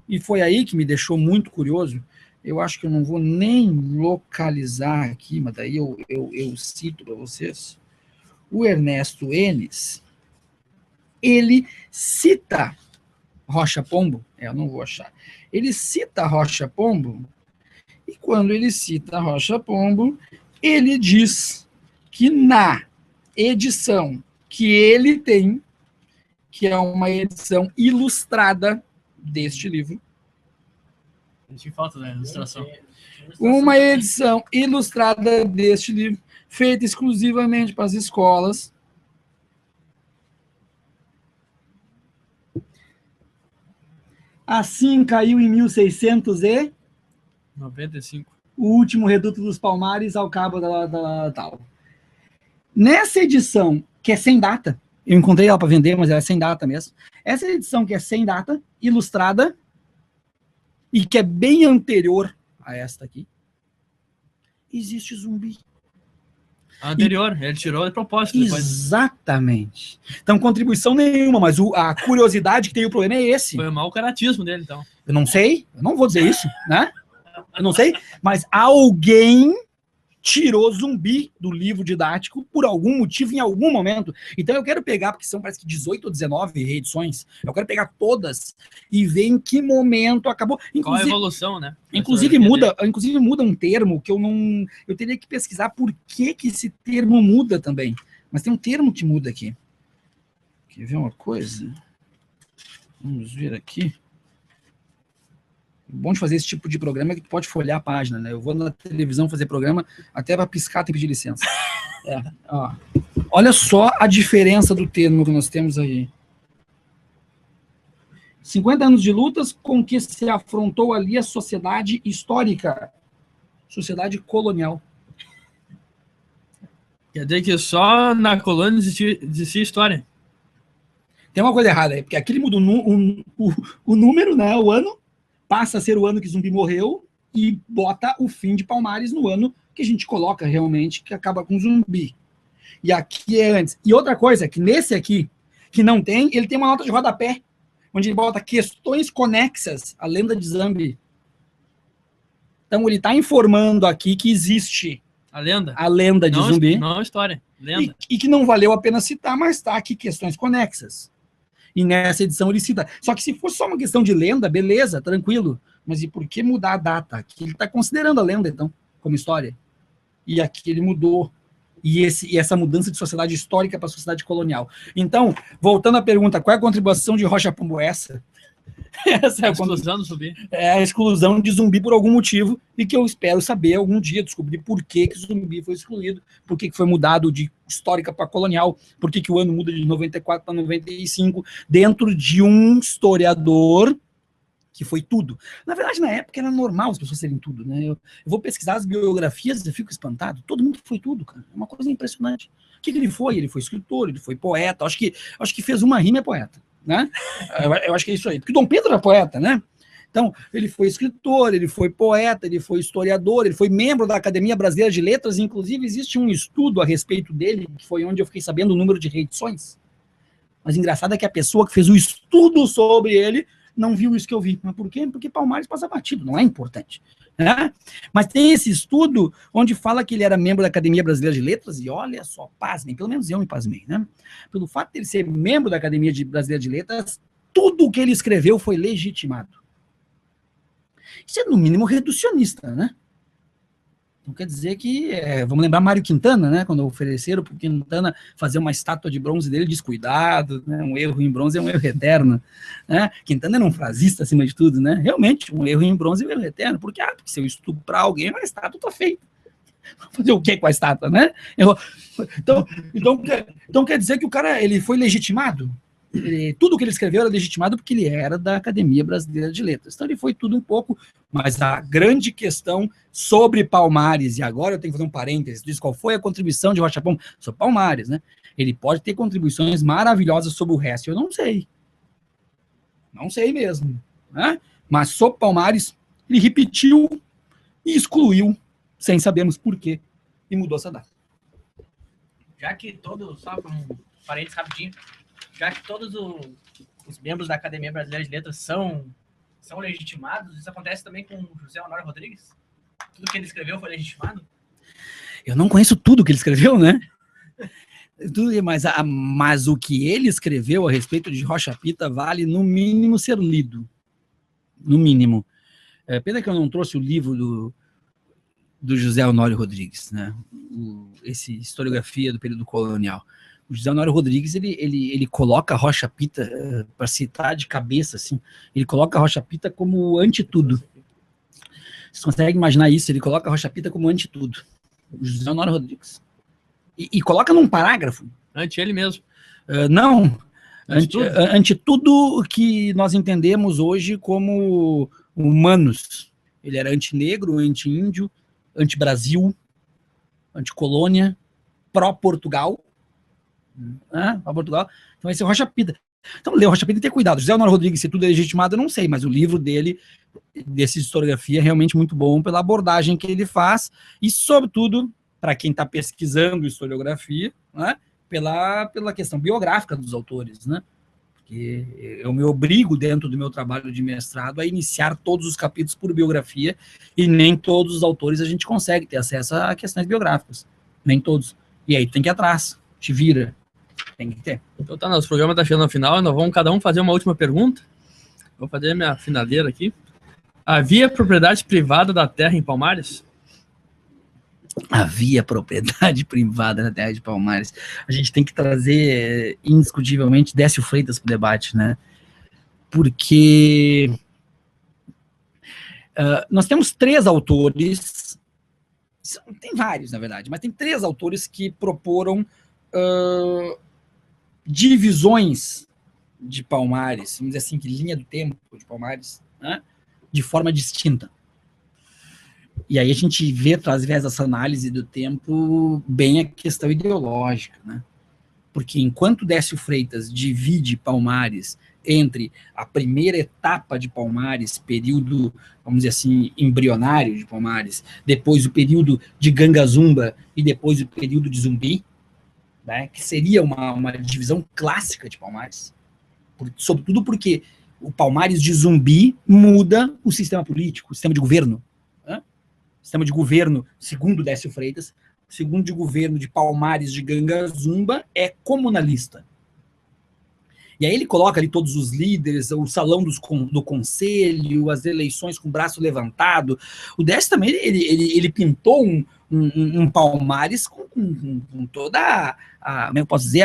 e foi aí que me deixou muito curioso, eu acho que eu não vou nem localizar aqui, mas daí eu cito para vocês. O Ernesto Enes, ele cita Rocha Pombo, eu não vou achar, ele cita Rocha Pombo, e quando ele cita Rocha Pombo, ele diz que na edição que ele tem, que é uma edição ilustrada deste livro, Tinha falta da ilustração. uma edição ilustrada deste livro, feita exclusivamente para as escolas. Assim caiu em 1695 o último reduto dos Palmares ao cabo da tal. Nessa edição, que é sem data, eu encontrei ela para vender, mas ela é sem data mesmo. Essa edição que é sem data, ilustrada, e que é bem anterior a esta aqui, existe Zumbi. A anterior, ele tirou de propósito. Exatamente. Então, contribuição nenhuma, mas a curiosidade que tem o problema é esse. Foi o mau caratismo dele, então. Eu não sei, eu não vou dizer isso, né? Eu não sei, mas alguém tirou Zumbi do livro didático por algum motivo, em algum momento. Então eu quero pegar, porque são parece que 18 ou 19 reedições, eu quero pegar todas e ver em que momento acabou. Qual a evolução, né? Inclusive muda um termo que eu teria que pesquisar por que esse termo muda também. Mas tem um termo que muda aqui. Quer ver uma coisa? Vamos ver aqui. O bom de fazer esse tipo de programa é que tu pode folhear a página, né? Eu vou na televisão fazer programa, até para piscar tem que pedir licença. Ó. Olha só a diferença do termo que nós temos aí. 50 anos de lutas com que se afrontou ali a sociedade histórica, sociedade colonial. Quer dizer que só na colônia existia história. Tem uma coisa errada aí, porque aqui ele muda o número, né? O ano. Passa a ser o ano que Zumbi morreu e bota o fim de Palmares no ano que a gente coloca realmente, que acaba com Zumbi. E aqui é antes. E outra coisa, que nesse aqui, que não tem, ele tem uma nota de rodapé, onde ele bota questões conexas à lenda de Zumbi. Então ele está informando aqui que existe a lenda de Zumbi. Não a história, lenda. E que não valeu a pena citar, mas está aqui questões conexas. E nessa edição ele cita. Só que se fosse só uma questão de lenda, beleza, tranquilo. Mas e por que mudar a data? Aqui ele está considerando a lenda, então, como história. E aqui ele mudou. E essa mudança de sociedade histórica para a sociedade colonial. Então, voltando à pergunta, qual é a contribuição de Rocha Pombo essa? Essa é a exclusão do Zumbi. É a exclusão de Zumbi por algum motivo e que eu espero saber algum dia, descobrir por que Zumbi foi excluído, por que foi mudado de histórica para colonial, por que o ano muda de 94 para 95, dentro de um historiador que foi tudo. Na verdade, na época era normal as pessoas serem tudo, né? Eu vou pesquisar as biografias e fico espantado. Todo mundo foi tudo, cara. É uma coisa impressionante. O que ele foi? Ele foi escritor, ele foi poeta, acho que fez uma rima é poeta, né? Eu acho que é isso aí, porque Dom Pedro era poeta, né? Então, ele foi escritor, ele foi poeta, ele foi historiador, ele foi membro da Academia Brasileira de Letras, inclusive existe um estudo a respeito dele, que foi onde eu fiquei sabendo o número de reedições. Mas engraçado é que a pessoa que fez o estudo sobre ele não viu isso que eu vi. Mas por quê? Porque Palmares passa batido, não é importante. Né? Mas tem esse estudo onde fala que ele era membro da Academia Brasileira de Letras, e olha só, pasmem, pelo menos eu me pasmei, né? Pelo fato de ele ser membro da Academia Brasileira de Letras, tudo o que ele escreveu foi legitimado. Isso é, no mínimo, reducionista, né? Então quer dizer que, vamos lembrar Mário Quintana, né? Quando ofereceram para o Quintana fazer uma estátua de bronze dele, descuidado, né? Um erro em bronze é um erro eterno. Né? Quintana era um frasista acima de tudo, né? Realmente, um erro em bronze é um erro eterno. Porque se eu estuprar alguém, a estátua está feita. Fazer o que com a estátua, né? Então quer dizer que o cara ele foi legitimado? Tudo que ele escreveu era legitimado porque ele era da Academia Brasileira de Letras. Então ele foi tudo um pouco, mas a grande questão sobre Palmares, e agora eu tenho que fazer um parênteses, diz qual foi a contribuição de Rocha Pombo sobre Palmares, né? Ele pode ter contribuições maravilhosas sobre o resto, eu não sei. Não sei mesmo. Né? Mas sobre Palmares, ele repetiu e excluiu, sem sabermos por quê, e mudou essa data. Já que só um parênteses rapidinho, já que todos os membros da Academia Brasileira de Letras são legitimados, isso acontece também com José Honório Rodrigues? Tudo que ele escreveu foi legitimado? Eu não conheço tudo que ele escreveu, né? Mas o que ele escreveu a respeito de Rocha Pita vale, no mínimo, ser lido. No mínimo. Pena que eu não trouxe o livro do José Honório Rodrigues, né? Esse historiografia do período colonial. O José Honório Rodrigues, ele coloca a Rocha Pita, para citar de cabeça, assim, ele coloca a Rocha Pita como anti-tudo. Vocês conseguem imaginar isso? Ele coloca a Rocha Pita como anti-tudo. O José Honório Rodrigues. E coloca num parágrafo. Ante ele mesmo. Não. Ante tudo que nós entendemos hoje como humanos. Ele era anti-negro, anti-índio, anti-Brasil, anti-colônia, pró-Portugal. Portugal. Então esse é o Rocha Pita. Então lê o Rocha Pita e ter cuidado. José Honório Rodrigues, se tudo é legitimado, eu não sei, mas o livro dele, desse historiografia, é realmente muito bom pela abordagem que ele faz e, sobretudo, para quem está pesquisando historiografia, né, pela questão biográfica dos autores, né? Porque eu me obrigo, dentro do meu trabalho de mestrado, a iniciar todos os capítulos por biografia e nem todos os autores a gente consegue ter acesso a questões biográficas. Nem todos. E aí tem que ir atrás, te vira. Tem que ter. Então tá, nosso programa tá chegando ao final, nós vamos cada um fazer uma última pergunta. Vou fazer a minha finaleira aqui. Havia propriedade privada da terra em Palmares? Havia propriedade privada na terra de Palmares. A gente tem que trazer, indiscutivelmente, Décio Freitas para o debate, né? Porque nós temos 3 autores, tem vários, na verdade, mas tem 3 autores que proporam divisões de Palmares, vamos dizer assim, que linha do tempo de Palmares, né, de forma distinta. E aí a gente vê, através dessa análise do tempo, bem a questão ideológica, né? Porque enquanto Décio Freitas divide Palmares entre a primeira etapa de Palmares, período, vamos dizer assim, embrionário de Palmares, depois o período de Gangazumba e depois o período de Zumbi, né, que seria uma divisão clássica de Palmares, sobretudo porque o Palmares de Zumbi muda o sistema político, o sistema de governo. Né? O sistema de governo, segundo Décio Freitas, o segundo de governo de Palmares de Gangazumba é comunalista. E aí ele coloca ali todos os líderes, o salão do conselho, as eleições com o braço levantado. O Décio também, ele pintou um Palmares com toda como eu posso dizer,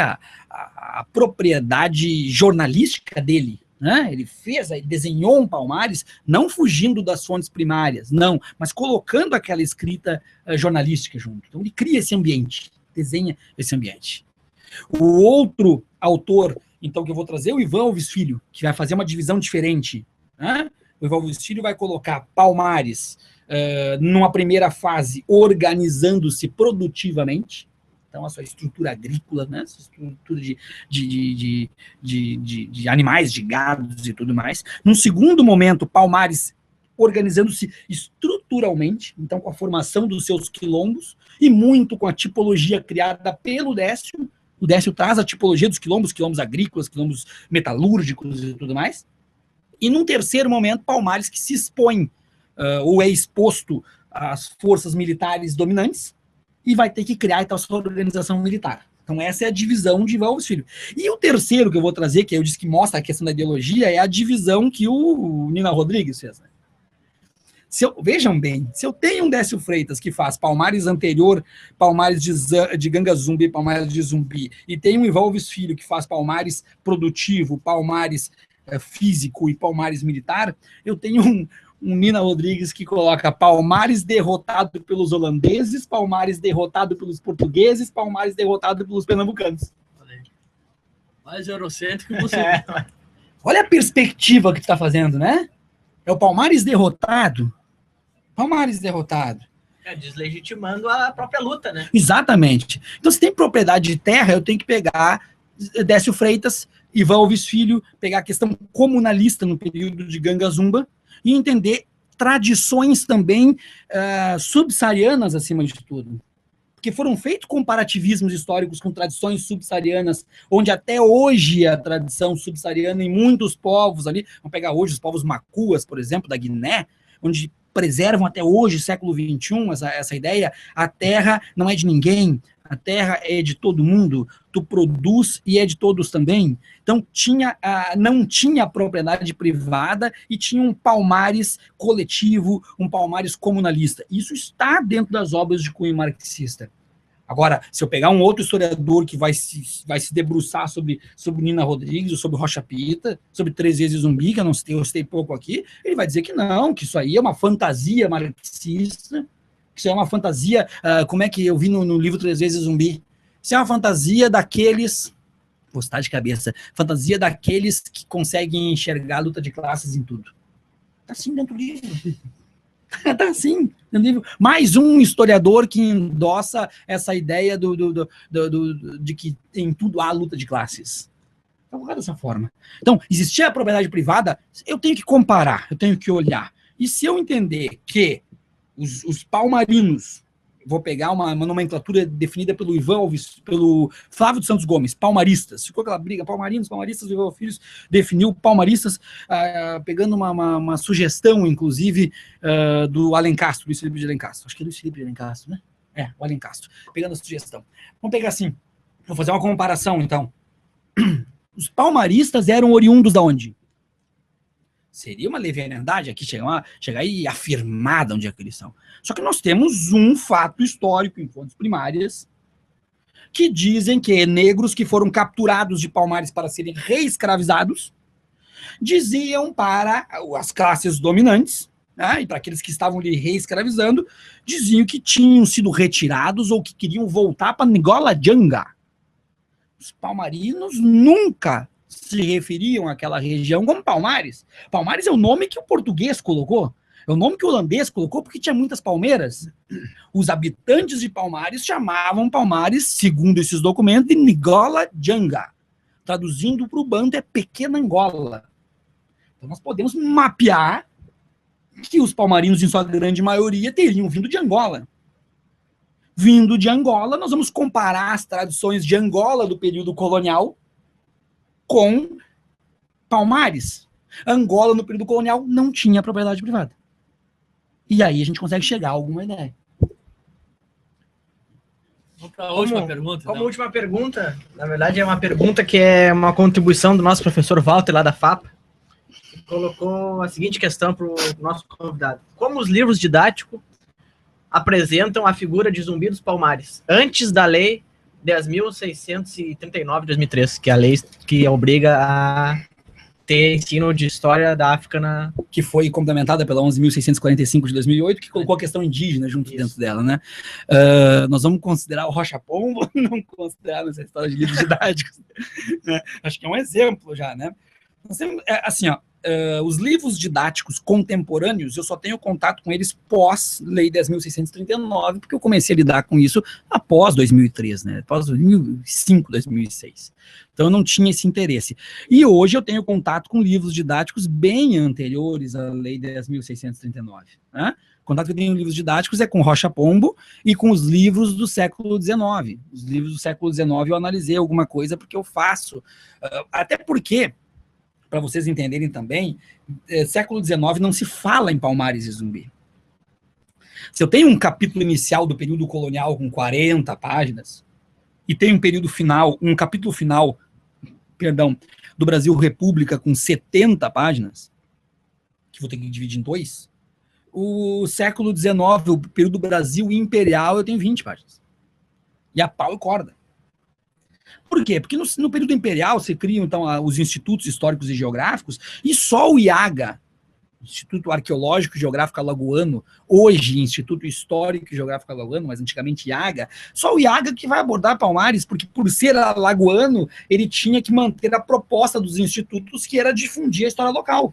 a propriedade jornalística dele. Né? Ele desenhou um Palmares, não fugindo das fontes primárias, não, mas colocando aquela escrita jornalística junto. Então ele cria esse ambiente, desenha esse ambiente. O outro autor, então, que eu vou trazer, é o Ivan Alves Filho, que vai fazer uma divisão diferente. Né? O Ivan Alves Filho vai colocar Palmares numa primeira fase organizando-se produtivamente, então a sua estrutura agrícola, né, a sua estrutura de animais, de gados e tudo mais. Num segundo momento, Palmares organizando-se estruturalmente, então com a formação dos seus quilombos, e muito com a tipologia criada pelo Décio. O Décio traz a tipologia dos quilombos agrícolas, quilombos metalúrgicos e tudo mais. E num terceiro momento, Palmares que se expõe, ou é exposto às forças militares dominantes, e vai ter que criar então sua organização militar. Então essa é a divisão de Ivan Alves Filho. E o terceiro que eu vou trazer, que eu disse que mostra a questão da ideologia, é a divisão que o Nina Rodrigues fez, né? Vejam bem, se eu tenho um Décio Freitas que faz Palmares anterior, Palmares de Ganga Zumbi, Palmares de Zumbi, e tem um Ivan Alves Filho que faz Palmares produtivo, Palmares físico e Palmares militar, eu tenho um Nina Rodrigues que coloca Palmares derrotado pelos holandeses, Palmares derrotado pelos portugueses, Palmares derrotado pelos pernambucanos. Mais eurocêntrico que você. Olha a perspectiva que tu tá fazendo, né? É o Palmares derrotado. Palmares derrotado. Deslegitimando a própria luta, né? Exatamente. Então, se tem propriedade de terra, eu tenho que pegar Décio Freitas, Ivan Alves Filho, pegar a questão comunalista no período de Ganga Zumba e entender tradições também subsaarianas acima de tudo. Porque foram feitos comparativismos históricos com tradições subsaarianas, onde até hoje a tradição subsaariana em muitos povos ali, vamos pegar hoje os povos macuas, por exemplo, da Guiné, onde preservam até hoje, século XXI, essa ideia, a terra não é de ninguém, a terra é de todo mundo, tu produz e é de todos também. Então, não tinha propriedade privada e tinha um Palmares coletivo, um Palmares comunalista. Isso está dentro das obras de cunho marxista. Agora, se eu pegar um outro historiador que vai se debruçar sobre Nina Rodrigues, ou sobre Rocha Pita, sobre Três Vezes Zumbi, que eu citei pouco aqui, ele vai dizer que não, que isso aí é uma fantasia marxista, que isso é uma fantasia, como é que eu vi no livro Três Vezes Zumbi? Isso é uma fantasia daqueles, vou citar de cabeça, fantasia daqueles que conseguem enxergar a luta de classes em tudo. Tá assim dentro do livro. Tá assim, mais um historiador que endossa essa ideia de que em tudo há luta de classes. Tá colocado dessa forma. Então, existir a propriedade privada, eu tenho que comparar, eu tenho que olhar. E se eu entender que os palmarinos, vou pegar uma nomenclatura definida pelo Ivan Alves, pelo Flávio dos Santos Gomes, palmaristas, ficou aquela briga, palmaristas, o Ivan Filhos definiu palmaristas, pegando uma sugestão, inclusive, do Alencastro, Luiz Felipe de Alencastro, acho que é Luiz Felipe de Alencastro, né? É, o Alencastro, pegando a sugestão. Vamos pegar assim, vou fazer uma comparação, então. Os palmaristas eram oriundos da onde? Seria uma leviandade aqui chegar e afirmar de onde é que eles são. Só que nós temos um fato histórico em fontes primárias que dizem que negros que foram capturados de Palmares para serem reescravizados diziam para as classes dominantes, né, e para aqueles que estavam lhe reescravizando, diziam que tinham sido retirados ou que queriam voltar para Ngola Janga. Os palmarinos nunca se referiam àquela região como Palmares. Palmares é o nome que o português colocou, é o nome que o holandês colocou porque tinha muitas palmeiras. Os habitantes de Palmares chamavam Palmares, segundo esses documentos, de Ngola Janga. Traduzindo para o bando é Pequena Angola. Então nós podemos mapear que os palmarinos, em sua grande maioria, teriam vindo de Angola. Vindo de Angola, nós vamos comparar as tradições de Angola do período colonial com Palmares. Angola, no período colonial, não tinha propriedade privada. E aí a gente consegue chegar a alguma ideia. Vamos para a última pergunta. Como última pergunta, na verdade é uma pergunta que é uma contribuição do nosso professor Walter, lá da FAPA, que colocou a seguinte questão para o nosso convidado. Como os livros didáticos apresentam a figura de Zumbi dos Palmares, antes da lei 10.639 de 2003, que é a lei que obriga a ter ensino de história da África que foi complementada pela 11.645 de 2008, que colocou a questão indígena junto dentro dela, né? Nós vamos considerar o Rocha Pombo ou não considerar nessa história de livros didáticos? Acho que é um exemplo já, né? Assim, ó, os livros didáticos contemporâneos, eu só tenho contato com eles pós-Lei 10.639, porque eu comecei a lidar com isso após 2003, né? Após 2005, 2006. Então eu não tinha esse interesse. E hoje eu tenho contato com livros didáticos bem anteriores à Lei 10.639, né? O contato que eu tenho com livros didáticos é com Rocha Pombo e com os livros do século XIX. Os livros do século XIX eu analisei alguma coisa porque eu faço. Até porque, para vocês entenderem também, século XIX não se fala em Palmares e Zumbi. Se eu tenho um capítulo inicial do período colonial com 40 páginas e tenho um capítulo final, do Brasil República com 70 páginas, que vou ter que dividir em 2, o século XIX, o período Brasil Imperial, eu tenho 20 páginas. E a pau e corda. Por quê? Porque no período imperial se criam, então, os institutos históricos e geográficos, e só o IAGA, Instituto Arqueológico e Geográfico Alagoano, hoje Instituto Histórico e Geográfico Alagoano, mas antigamente IAGA, só o IAGA que vai abordar Palmares, porque por ser alagoano, ele tinha que manter a proposta dos institutos, que era difundir a história local.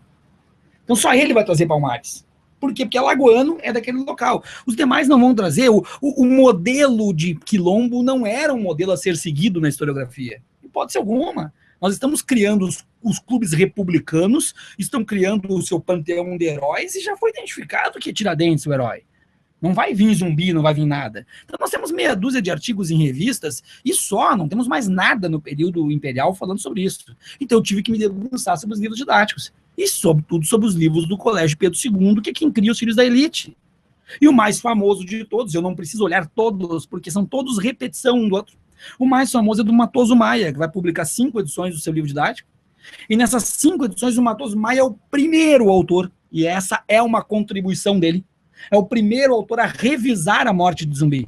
Então só ele vai trazer Palmares. Por quê? Porque alagoano é daquele local. Os demais não vão trazer. O modelo de quilombo não era um modelo a ser seguido na historiografia. Hipótese alguma. Nós estamos criando os clubes republicanos, estão criando o seu panteão de heróis, e já foi identificado que é Tiradentes o herói. Não vai vir Zumbi, não vai vir nada. Então nós temos meia dúzia de artigos em revistas, e só, não temos mais nada no período imperial falando sobre isso. Então eu tive que me debruçar sobre os livros didáticos. E, sobretudo, sobre os livros do Colégio Pedro II, que é quem cria os Filhos da Elite. E o mais famoso de todos, eu não preciso olhar todos, porque são todos repetição um do outro. O mais famoso é do Matoso Maia, que vai publicar 5 edições do seu livro didático. E nessas 5 edições, o Matoso Maia é o primeiro autor, e essa é uma contribuição dele. É o primeiro autor a revisar a morte de Zumbi.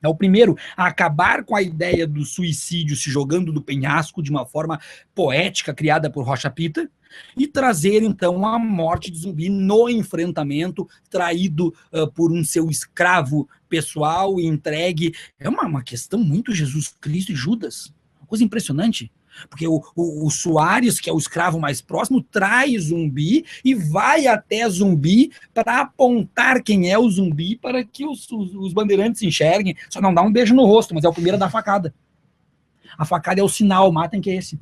É o primeiro a acabar com a ideia do suicídio se jogando do penhasco de uma forma poética criada por Rocha Pita, e trazer, então, a morte de Zumbi no enfrentamento, traído por um seu escravo pessoal e entregue. É uma questão muito Jesus Cristo e Judas. Uma coisa impressionante. Porque o Soares, que é o escravo mais próximo, trai Zumbi e vai até Zumbi para apontar quem é o Zumbi para que os bandeirantes enxerguem. Só não dá um beijo no rosto, mas é o primeiro a dar facada. A facada é o sinal, matem que é esse.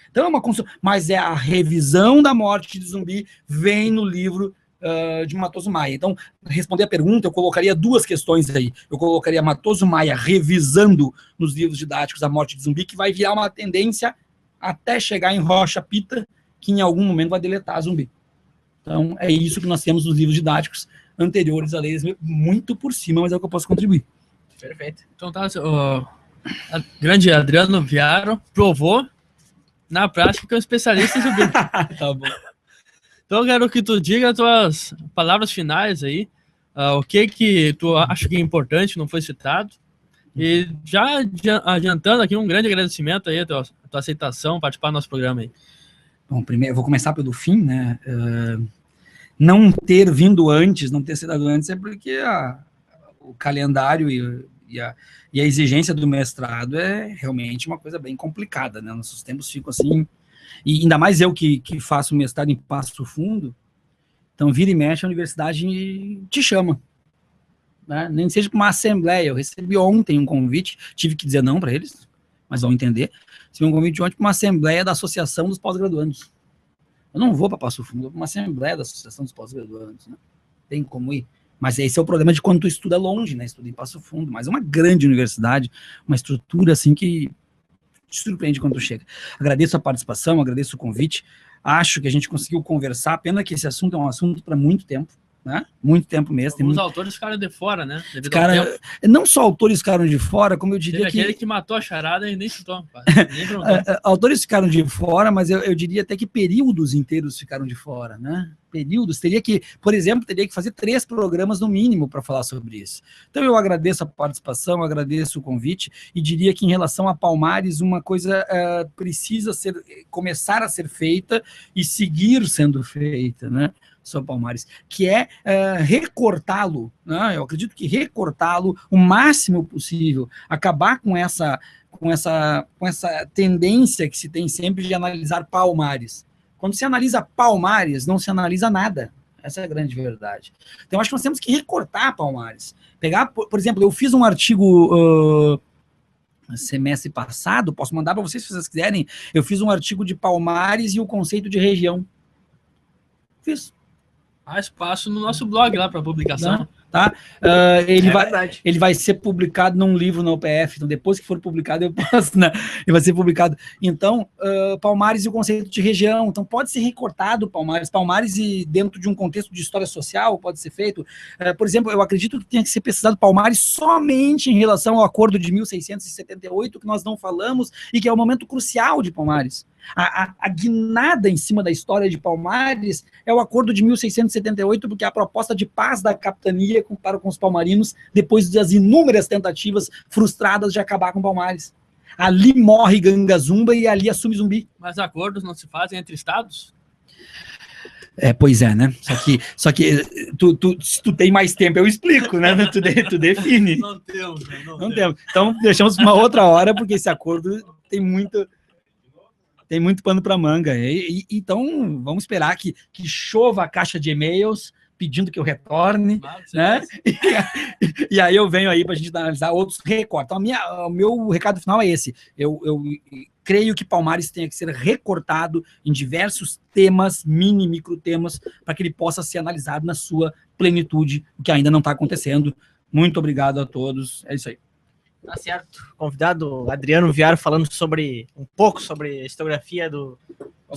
Então é uma construção, mas é a revisão da morte de Zumbi, vem no livro de Matoso Maia. Então, responder a pergunta, eu colocaria 2 questões aí. Eu colocaria Matoso Maia revisando nos livros didáticos a morte de Zumbi, que vai virar uma tendência até chegar em Rocha Pita, que em algum momento vai deletar Zumbi. Então, é isso que nós temos nos livros didáticos anteriores à lei, muito por cima, mas é o que eu posso contribuir. Perfeito. Então tá, o grande Adriano Viaro provou na prática que é um especialista em Zumbi. Tá bom. Então eu quero que tu diga as tuas palavras finais aí, o que tu acha que é importante, não foi citado, e já adiantando aqui um grande agradecimento aí a tua aceitação, participar do nosso programa aí. Bom, primeiro, eu vou começar pelo fim, né? Não ter vindo antes, não ter citado antes, é porque o calendário e a exigência do mestrado é realmente uma coisa bem complicada, né? Nossos tempos ficam assim, e ainda mais eu que faço mestrado em Passo Fundo, então vira e mexe a universidade te chama, né? Nem seja para uma assembleia. Eu recebi ontem um convite, tive que dizer não para eles, mas vão entender. Recebi um convite ontem para uma assembleia da Associação dos Pós-Graduandos. Eu não vou para Passo Fundo, eu vou para uma assembleia da Associação dos Pós-Graduandos, né? Tem como ir. Mas esse é o problema de quando tu estuda longe, né? Estuda em Passo Fundo, mas é uma grande universidade, uma estrutura assim que te surpreende quando tu chega. Agradeço a participação, agradeço o convite. Acho que a gente conseguiu conversar, pena que esse assunto é um assunto para muito tempo, né? Muito tempo mesmo. Alguns autores ficaram de fora, né? Cara, não só autores ficaram de fora, como eu diria Teve aquele que matou a charada e nem chutou. Autores ficaram de fora, mas eu diria até que períodos inteiros ficaram de fora, né? Períodos, por exemplo, teria que fazer 3 programas no mínimo para falar sobre isso. Então eu agradeço a participação, agradeço o convite, e diria que em relação a Palmares, uma coisa precisa começar a ser feita e seguir sendo feita, né? Sobre Palmares, que é recortá-lo, né? Eu acredito que recortá-lo o máximo possível, acabar com essa tendência que se tem sempre de analisar Palmares. Quando se analisa Palmares, não se analisa nada. Essa é a grande verdade. Então, acho que nós temos que recortar Palmares. Pegar, por exemplo, eu fiz um artigo semestre passado, posso mandar para vocês se vocês quiserem. Eu fiz um artigo de Palmares e o conceito de região. Fiz. Há espaço no nosso blog lá para publicação. Tá? Ele vai ser publicado num livro na UPF, então depois que for publicado eu posso, né? Ele vai ser publicado. Então, Palmares e o conceito de região, então pode ser recortado Palmares e dentro de um contexto de história social pode ser feito. Por exemplo, eu acredito que tenha que ser pesquisado Palmares somente em relação ao acordo de 1678, que nós não falamos e que é o momento crucial de Palmares. A guinada em cima da história de Palmares é o acordo de 1678, porque é a proposta de paz da capitania para com os palmarinos, depois das inúmeras tentativas frustradas de acabar com Palmares. Ali morre Gangazumba e ali assume Zumbi. Mas acordos não se fazem entre estados? Pois é, né? Só que se tu tem mais tempo, eu explico, né? Tu define. Não temos. Então, deixamos para uma outra hora, porque esse acordo tem muito pano para manga. Então, vamos esperar que chova a caixa de e-mails pedindo que eu retorne, né? E aí eu venho aí para a gente analisar outros recortes. Então, o meu recado final é esse. Eu creio que Palmares tenha que ser recortado em diversos temas, micro temas, para que ele possa ser analisado na sua plenitude, o que ainda não está acontecendo. Muito obrigado a todos. É isso aí. Tá certo. Convidado Adriano Viaro falando um pouco sobre a historiografia dos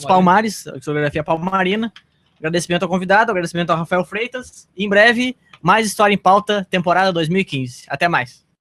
Palmares, a historiografia palmarina. Agradecimento ao convidado, agradecimento ao Rafael Freitas. E em breve, mais História em Pauta, temporada 2015. Até mais.